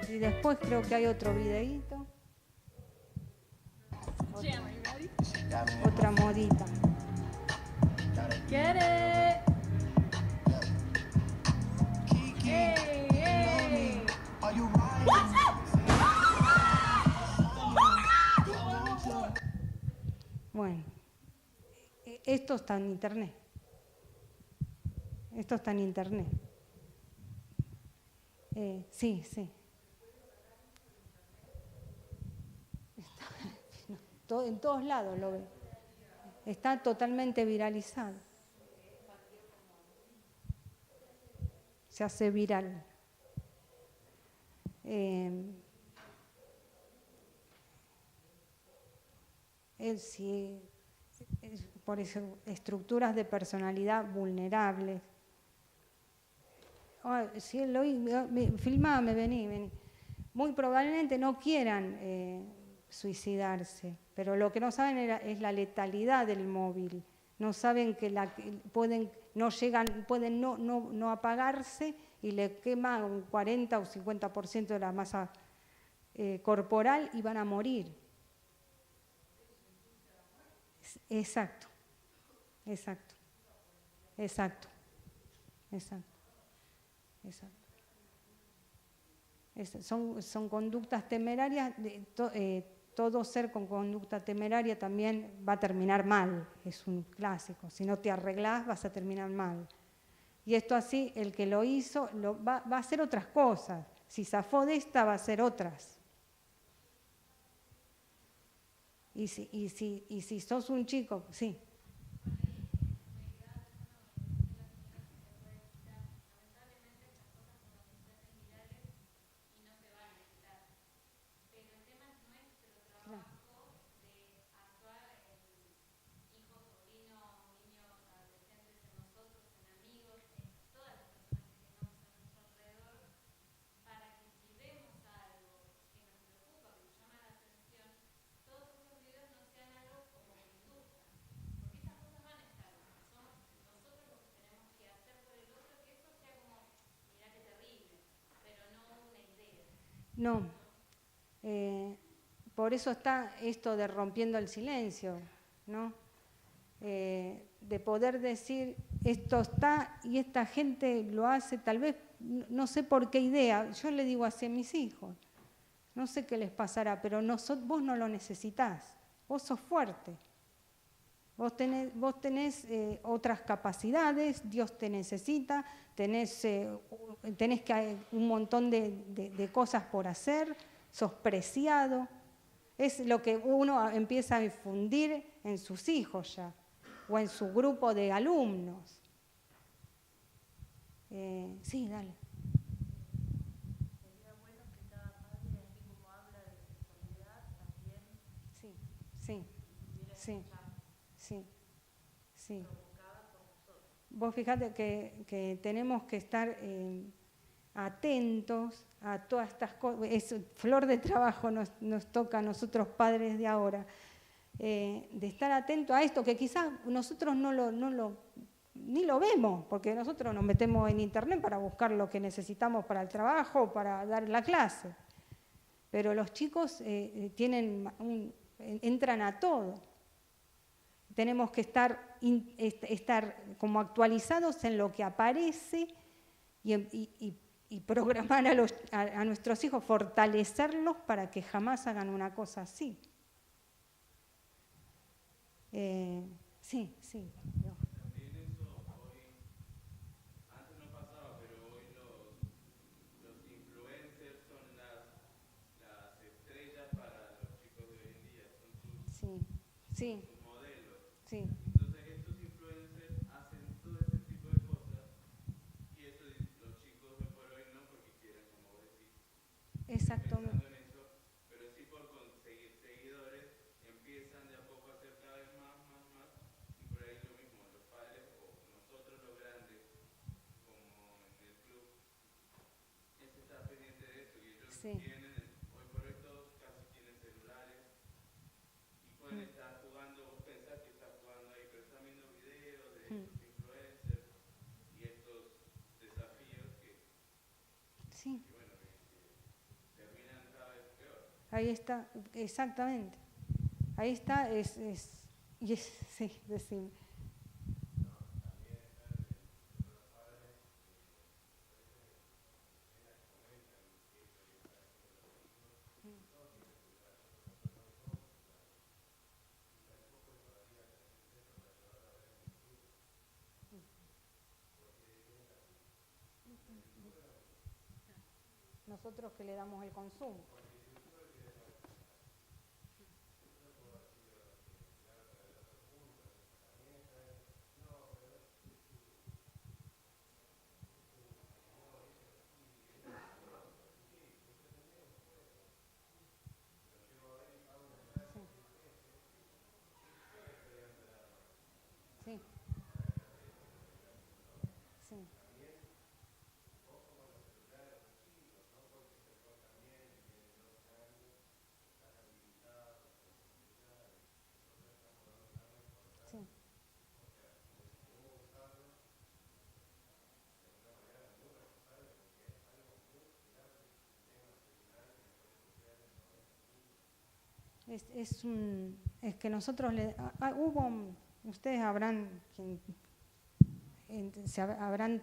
Y después creo que hay otro videíto. Otra modita. Get it. Hey, hey. Bueno, esto está en internet. Esto está en internet. Sí. En todos lados lo ve. Está totalmente viralizado. Se hace viral. Por eso, estructuras de personalidad vulnerables. Si él lo filmame, vení. Muy probablemente no quieran suicidarse, pero lo que no saben es la letalidad del móvil. No saben que pueden no apagarse y le quema un 40 o 50% de la masa corporal y van a morir. Exacto. Son conductas temerarias. Todo ser con conducta temeraria también va a terminar mal, es un clásico. Si no te arreglás, vas a terminar mal. Y esto así, el que lo hizo va a hacer otras cosas. Si zafó de esta, va a hacer otras. Y si sos un chico, sí. No. Por eso está esto de rompiendo el silencio, ¿no? De poder decir, esto está y esta gente lo hace, tal vez, no sé por qué idea, yo le digo así a mis hijos, no sé qué les pasará, pero vos no lo necesitás, vos sos fuerte, vos tenés otras capacidades, Dios te necesita, tenés un montón de cosas por hacer, sos preciado. Es lo que uno empieza a infundir en sus hijos ya, o en su grupo de alumnos. Sí, dale. Sería bueno que cada padre, así como habla de sexualidad, también sí. Vos fijate que tenemos que estar atentos a todas estas cosas. Es flor de trabajo nos toca a nosotros padres de ahora, de estar atentos a esto que quizás nosotros ni lo vemos, porque nosotros nos metemos en internet para buscar lo que necesitamos para el trabajo o para dar la clase. Pero los chicos entran a todo. Tenemos que estar como actualizados en lo que aparece y programar a nuestros hijos, fortalecerlos para que jamás hagan una cosa así. Sí. También eso hoy, antes no pasaba, pero hoy los influencers son las estrellas para los chicos de hoy en día, son sus modelos. Sí. Entonces estos influencers hacen todo ese tipo de cosas y eso los chicos hoy por hoy no porque quieren, como vos decís, Exactamente. pensando en eso, pero sí por conseguir seguidores empiezan de a poco a hacer cada vez más y por ahí lo mismo, los padres o nosotros los grandes, como en el club, es estar pendiente de eso y ellos tienen, hoy por hoy todos casi tienen celulares y pueden estar jugando, vos pensás que estás jugando ahí, pero están viendo videos de estos influencers y estos desafíos que bueno, que terminan cada vez peor. Ahí está, exactamente. Ahí está, sí, decime. Nosotros que le damos el consumo. Sí. Es que nosotros ustedes habrán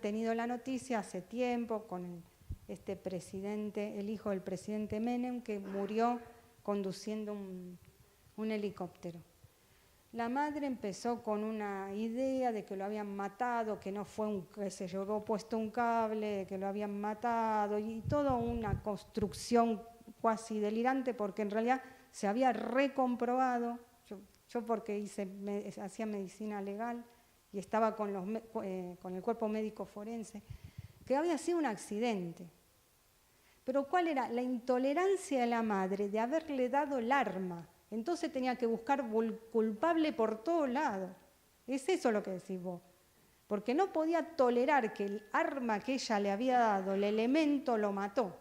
tenido la noticia hace tiempo con este presidente, el hijo del presidente Menem, que murió conduciendo un helicóptero. La madre empezó con una idea de que lo habían matado, que no fue que se llevó puesto un cable, que lo habían matado, y toda una construcción cuasi delirante, porque en realidad se había recomprobado, yo porque hacía medicina legal y estaba con el cuerpo médico forense, que había sido un accidente. Pero ¿cuál era? La intolerancia de la madre de haberle dado el arma. Entonces tenía que buscar culpable por todos lados. Es eso lo que decís vos. Porque no podía tolerar que el arma que ella le había dado, el elemento, lo mató.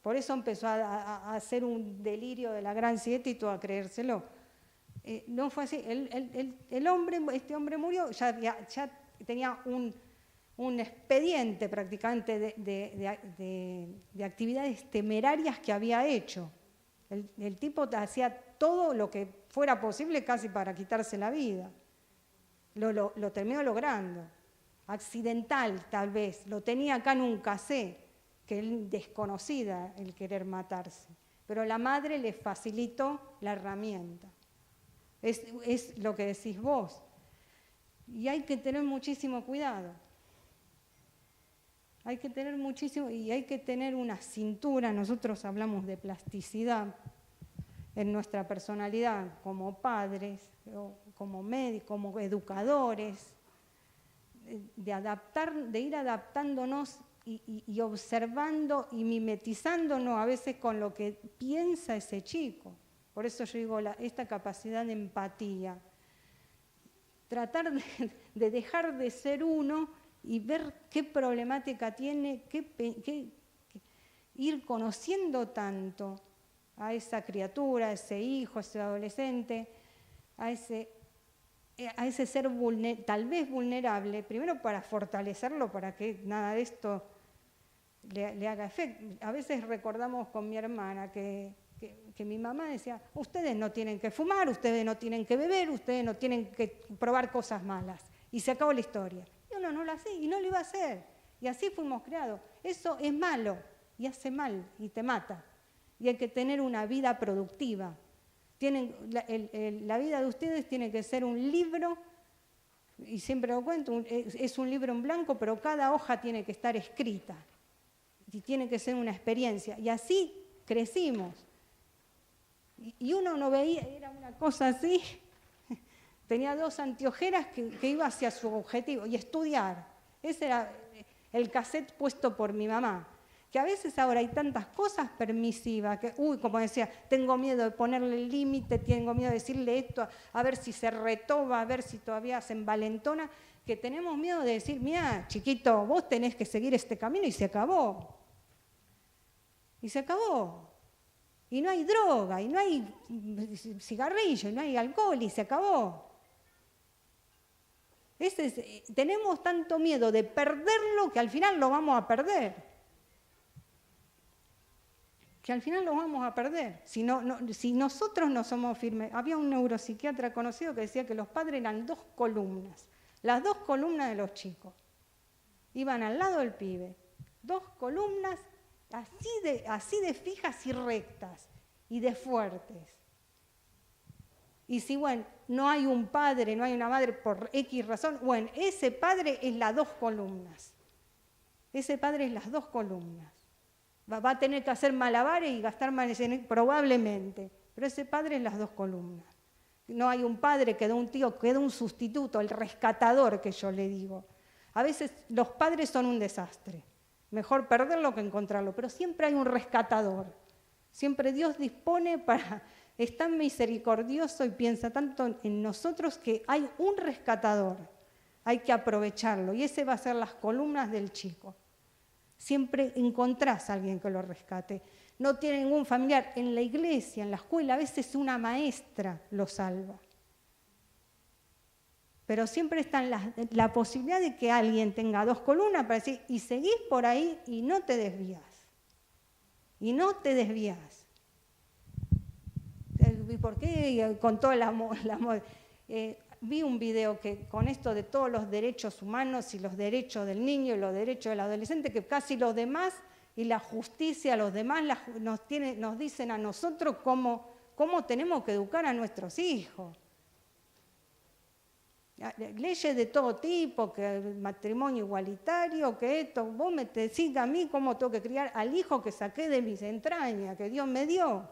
Por eso empezó a hacer un delirio de la gran siete y todo a creérselo. No fue así. Este hombre murió, ya tenía un expediente prácticamente de actividades temerarias que había hecho. El tipo hacía todo lo que fuera posible casi para quitarse la vida. Lo terminó logrando. Accidental tal vez, lo tenía acá en un casé, que él desconocida el querer matarse. Pero la madre le facilitó la herramienta. Es lo que decís vos. Y hay que tener muchísimo cuidado. Hay que tener muchísimo, y hay que tener una cintura. Nosotros hablamos de plasticidad en nuestra personalidad como padres, como médicos, como educadores, de ir adaptándonos y observando y mimetizándonos a veces con lo que piensa ese chico. Por eso yo digo, esta capacidad de empatía. Tratar de dejar de ser uno y ver qué problemática tiene, ir conociendo tanto a esa criatura, a ese hijo, a ese adolescente, a ese ser tal vez vulnerable, primero para fortalecerlo, para que nada de esto le haga efecto. A veces recordamos con mi hermana que mi mamá decía, ustedes no tienen que fumar, ustedes no tienen que beber, ustedes no tienen que probar cosas malas. Y se acabó la historia. Y uno no lo hacía y no lo iba a hacer. Y así fuimos creados. Eso es malo y hace mal y te mata. Y hay que tener una vida productiva. La vida de ustedes tiene que ser un libro, y siempre lo cuento, es un libro en blanco, pero cada hoja tiene que estar escrita. Y tiene que ser una experiencia. Y así crecimos. Y uno no veía, era una cosa así. Tenía 2 anteojeras que iba hacia su objetivo, y estudiar. Ese era el cassette puesto por mi mamá. Que a veces ahora hay tantas cosas permisivas, que, como decía, tengo miedo de ponerle el límite, tengo miedo de decirle esto, a ver si se retoba, a ver si todavía se envalentona, que tenemos miedo de decir, mira, chiquito, vos tenés que seguir este camino, y se acabó. Y se acabó. Y no hay droga, y no hay cigarrillo, y no hay alcohol, y se acabó. Tenemos tanto miedo de perderlo que al final lo vamos a perder. Si nosotros no somos firmes. Había un neuropsiquiatra conocido que decía que los padres eran 2 columnas, las 2 columnas de los chicos. Iban al lado del pibe, 2 columnas así de fijas y rectas y de fuertes. Y si, bueno, no hay un padre, no hay una madre por X razón, bueno, ese padre es las 2 columnas. Ese padre es las 2 columnas. Va a tener que hacer malabares y gastar más probablemente, pero ese padre es las 2 columnas. No hay un padre que da un tío, que da un sustituto, el rescatador que yo le digo. A veces los padres son un desastre. Mejor perderlo que encontrarlo, pero siempre hay un rescatador. Siempre Dios dispone es tan misericordioso y piensa tanto en nosotros que hay un rescatador. Hay que aprovecharlo y ese va a ser las columnas del chico. Siempre encontrás a alguien que lo rescate. No tiene ningún familiar. En la iglesia, en la escuela, a veces una maestra lo salva. Pero siempre está la posibilidad de que alguien tenga 2 columnas para decir, y seguís por ahí y no te desvías. Y no te desvías. ¿Y por qué? Con todo el amor. Vi un video que con esto de todos los derechos humanos y los derechos del niño y los derechos del adolescente, que casi los demás y la justicia, los demás nos dicen a nosotros cómo tenemos que educar a nuestros hijos. Leyes de todo tipo, que el matrimonio igualitario, que esto, vos me decís a mí cómo tengo que criar al hijo que saqué de mis entrañas, que Dios me dio.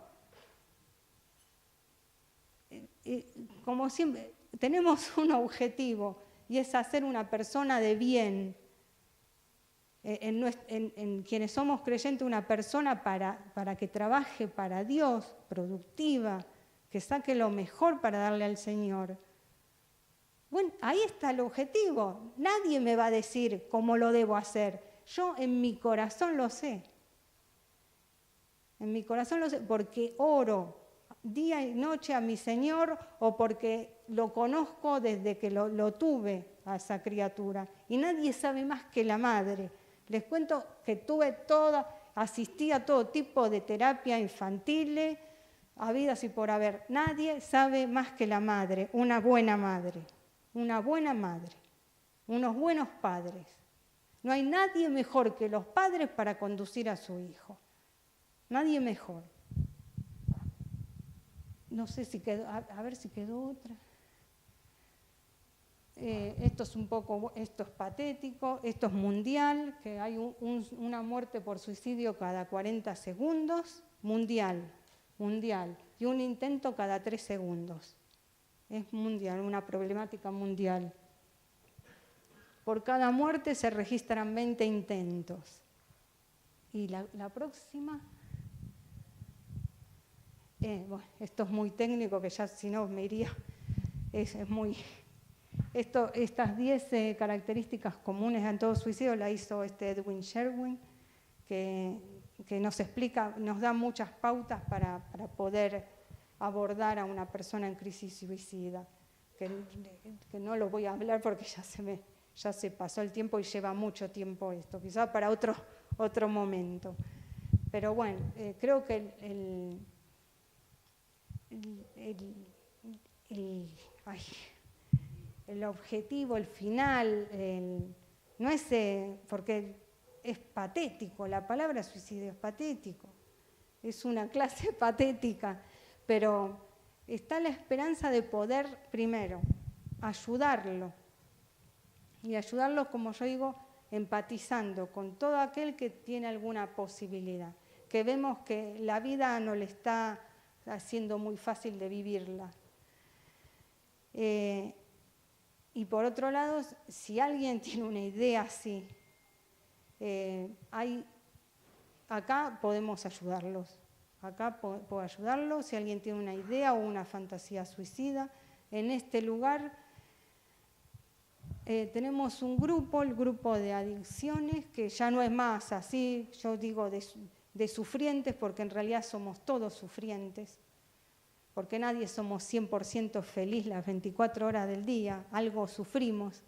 Como siempre, tenemos un objetivo y es hacer una persona de bien. En quienes somos creyentes, una persona para que trabaje para Dios, productiva, que saque lo mejor para darle al Señor. Bueno, ahí está el objetivo. Nadie me va a decir cómo lo debo hacer. Yo en mi corazón lo sé. En mi corazón lo sé porque oro día y noche a mi Señor o porque lo conozco desde que lo tuve a esa criatura. Y nadie sabe más que la madre. Les cuento que asistí a todo tipo de terapia infantil, habidas y por haber. Nadie sabe más que la madre, una buena madre, unos buenos padres. No hay nadie mejor que los padres para conducir a su hijo. Nadie mejor. No sé si quedó, a ver si quedó otra. Esto es patético, esto es mundial, que hay una muerte por suicidio cada 40 segundos, mundial, y un intento cada 3 segundos. Es mundial, una problemática mundial. Por cada muerte se registran 20 intentos. Y la próxima, bueno, esto es muy técnico, que ya si no me iría, es muy... Estas 10 características comunes en todo suicidio la hizo Edwin Sherwin, que nos explica, nos da muchas pautas para poder abordar a una persona en crisis suicida, que no lo voy a hablar porque ya se pasó el tiempo y lleva mucho tiempo esto, quizás para otro momento. Pero bueno, creo que el objetivo, el final, no es porque es patético, la palabra suicidio es patético, es una clase patética, pero está la esperanza de poder, primero, ayudarlo, y ayudarlo, como yo digo, empatizando con todo aquel que tiene alguna posibilidad, que vemos que la vida no le está haciendo muy fácil de vivirla. Y por otro lado, si alguien tiene una idea así, acá podemos ayudarlos. Acá puedo ayudarlos si alguien tiene una idea o una fantasía suicida. En este lugar tenemos un grupo, el grupo de adicciones, que ya no es más así, yo digo de sufrientes, porque en realidad somos todos sufrientes. Porque nadie somos 100% feliz las 24 horas del día, algo sufrimos.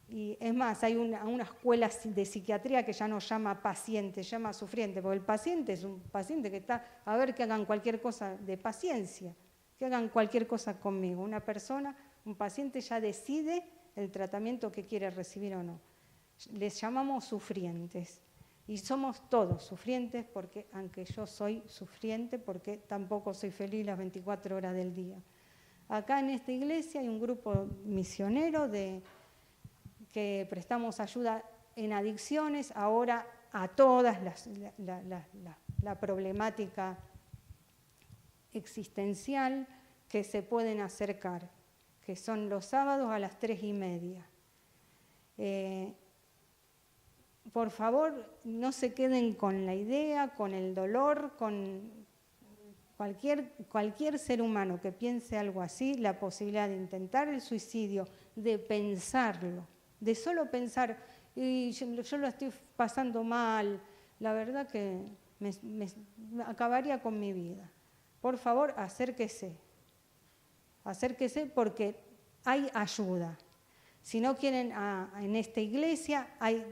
Y es más, hay una escuela de psiquiatría que ya no llama paciente, llama sufriente, porque el paciente es un paciente que está a ver que hagan cualquier cosa de paciencia, que hagan cualquier cosa conmigo. Una persona, un paciente ya decide el tratamiento que quiere recibir o no. Les llamamos sufrientes. Y somos todos sufrientes, porque aunque yo soy sufriente, porque tampoco soy feliz las 24 horas del día. Acá en esta iglesia hay un grupo misionero que prestamos ayuda en adicciones, ahora a todas la problemática existencial que se pueden acercar, que son los sábados a las 3:30. Por favor, no se queden con la idea, con el dolor, con cualquier ser humano que piense algo así, la posibilidad de intentar el suicidio, de pensarlo, de solo pensar, y yo lo estoy pasando mal, la verdad que me acabaría con mi vida. Por favor, acérquese porque hay ayuda. Si no quieren en esta iglesia, hay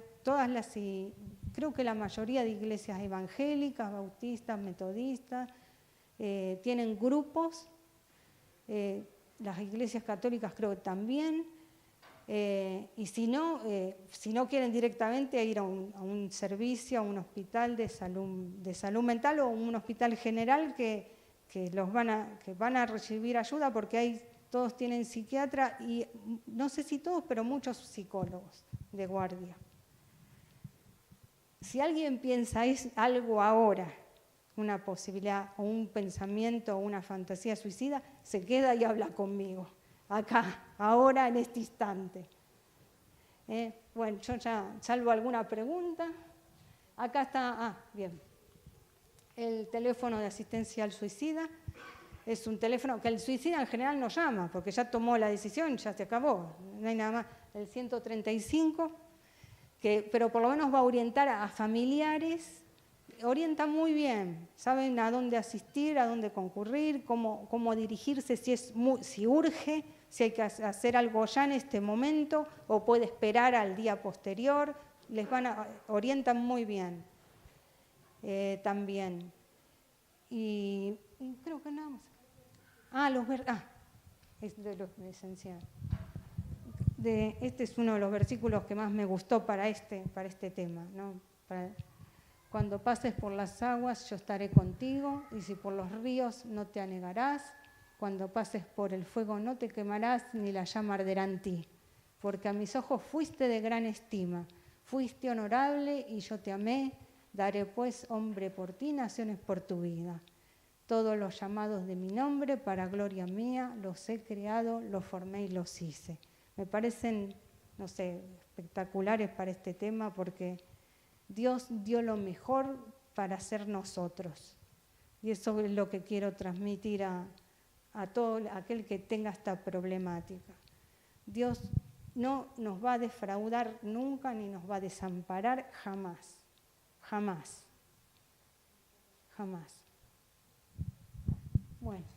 creo que la mayoría de iglesias evangélicas, bautistas, metodistas, tienen grupos, las iglesias católicas creo que también, y si no quieren directamente ir a un servicio, a un hospital de salud mental o un hospital general que van a recibir ayuda, porque todos tienen psiquiatra y no sé si todos, pero muchos psicólogos de guardia. Si alguien piensa algo ahora, una posibilidad o un pensamiento o una fantasía suicida, se queda y habla conmigo, acá, ahora, en este instante. Bueno, yo ya salvo alguna pregunta. Acá está, bien, el teléfono de asistencia al suicida. Es un teléfono que el suicida en general no llama, porque ya tomó la decisión, ya se acabó, no hay nada más. El 135, pero por lo menos va a orientar a familiares, orienta muy bien, saben a dónde asistir, a dónde concurrir, cómo dirigirse, si urge, si hay que hacer algo ya en este momento o puede esperar al día posterior, orientan muy bien también. Y creo que nada más. Es de lo esencial. Este es uno de los versículos que más me gustó para este tema, ¿no? Cuando pases por las aguas, yo estaré contigo, y si por los ríos, no te anegarás. Cuando pases por el fuego, no te quemarás, ni la llama arderá en ti. Porque a mis ojos fuiste de gran estima, fuiste honorable y yo te amé. Daré pues, hombre por ti, naciones por tu vida. Todos los llamados de mi nombre, para gloria mía, los he creado, los formé y los hice. Me parecen, no sé, espectaculares para este tema, porque Dios dio lo mejor para ser nosotros. Y eso es lo que quiero transmitir a todo aquel que tenga esta problemática. Dios no nos va a defraudar nunca, ni nos va a desamparar jamás. Jamás. Jamás. Bueno.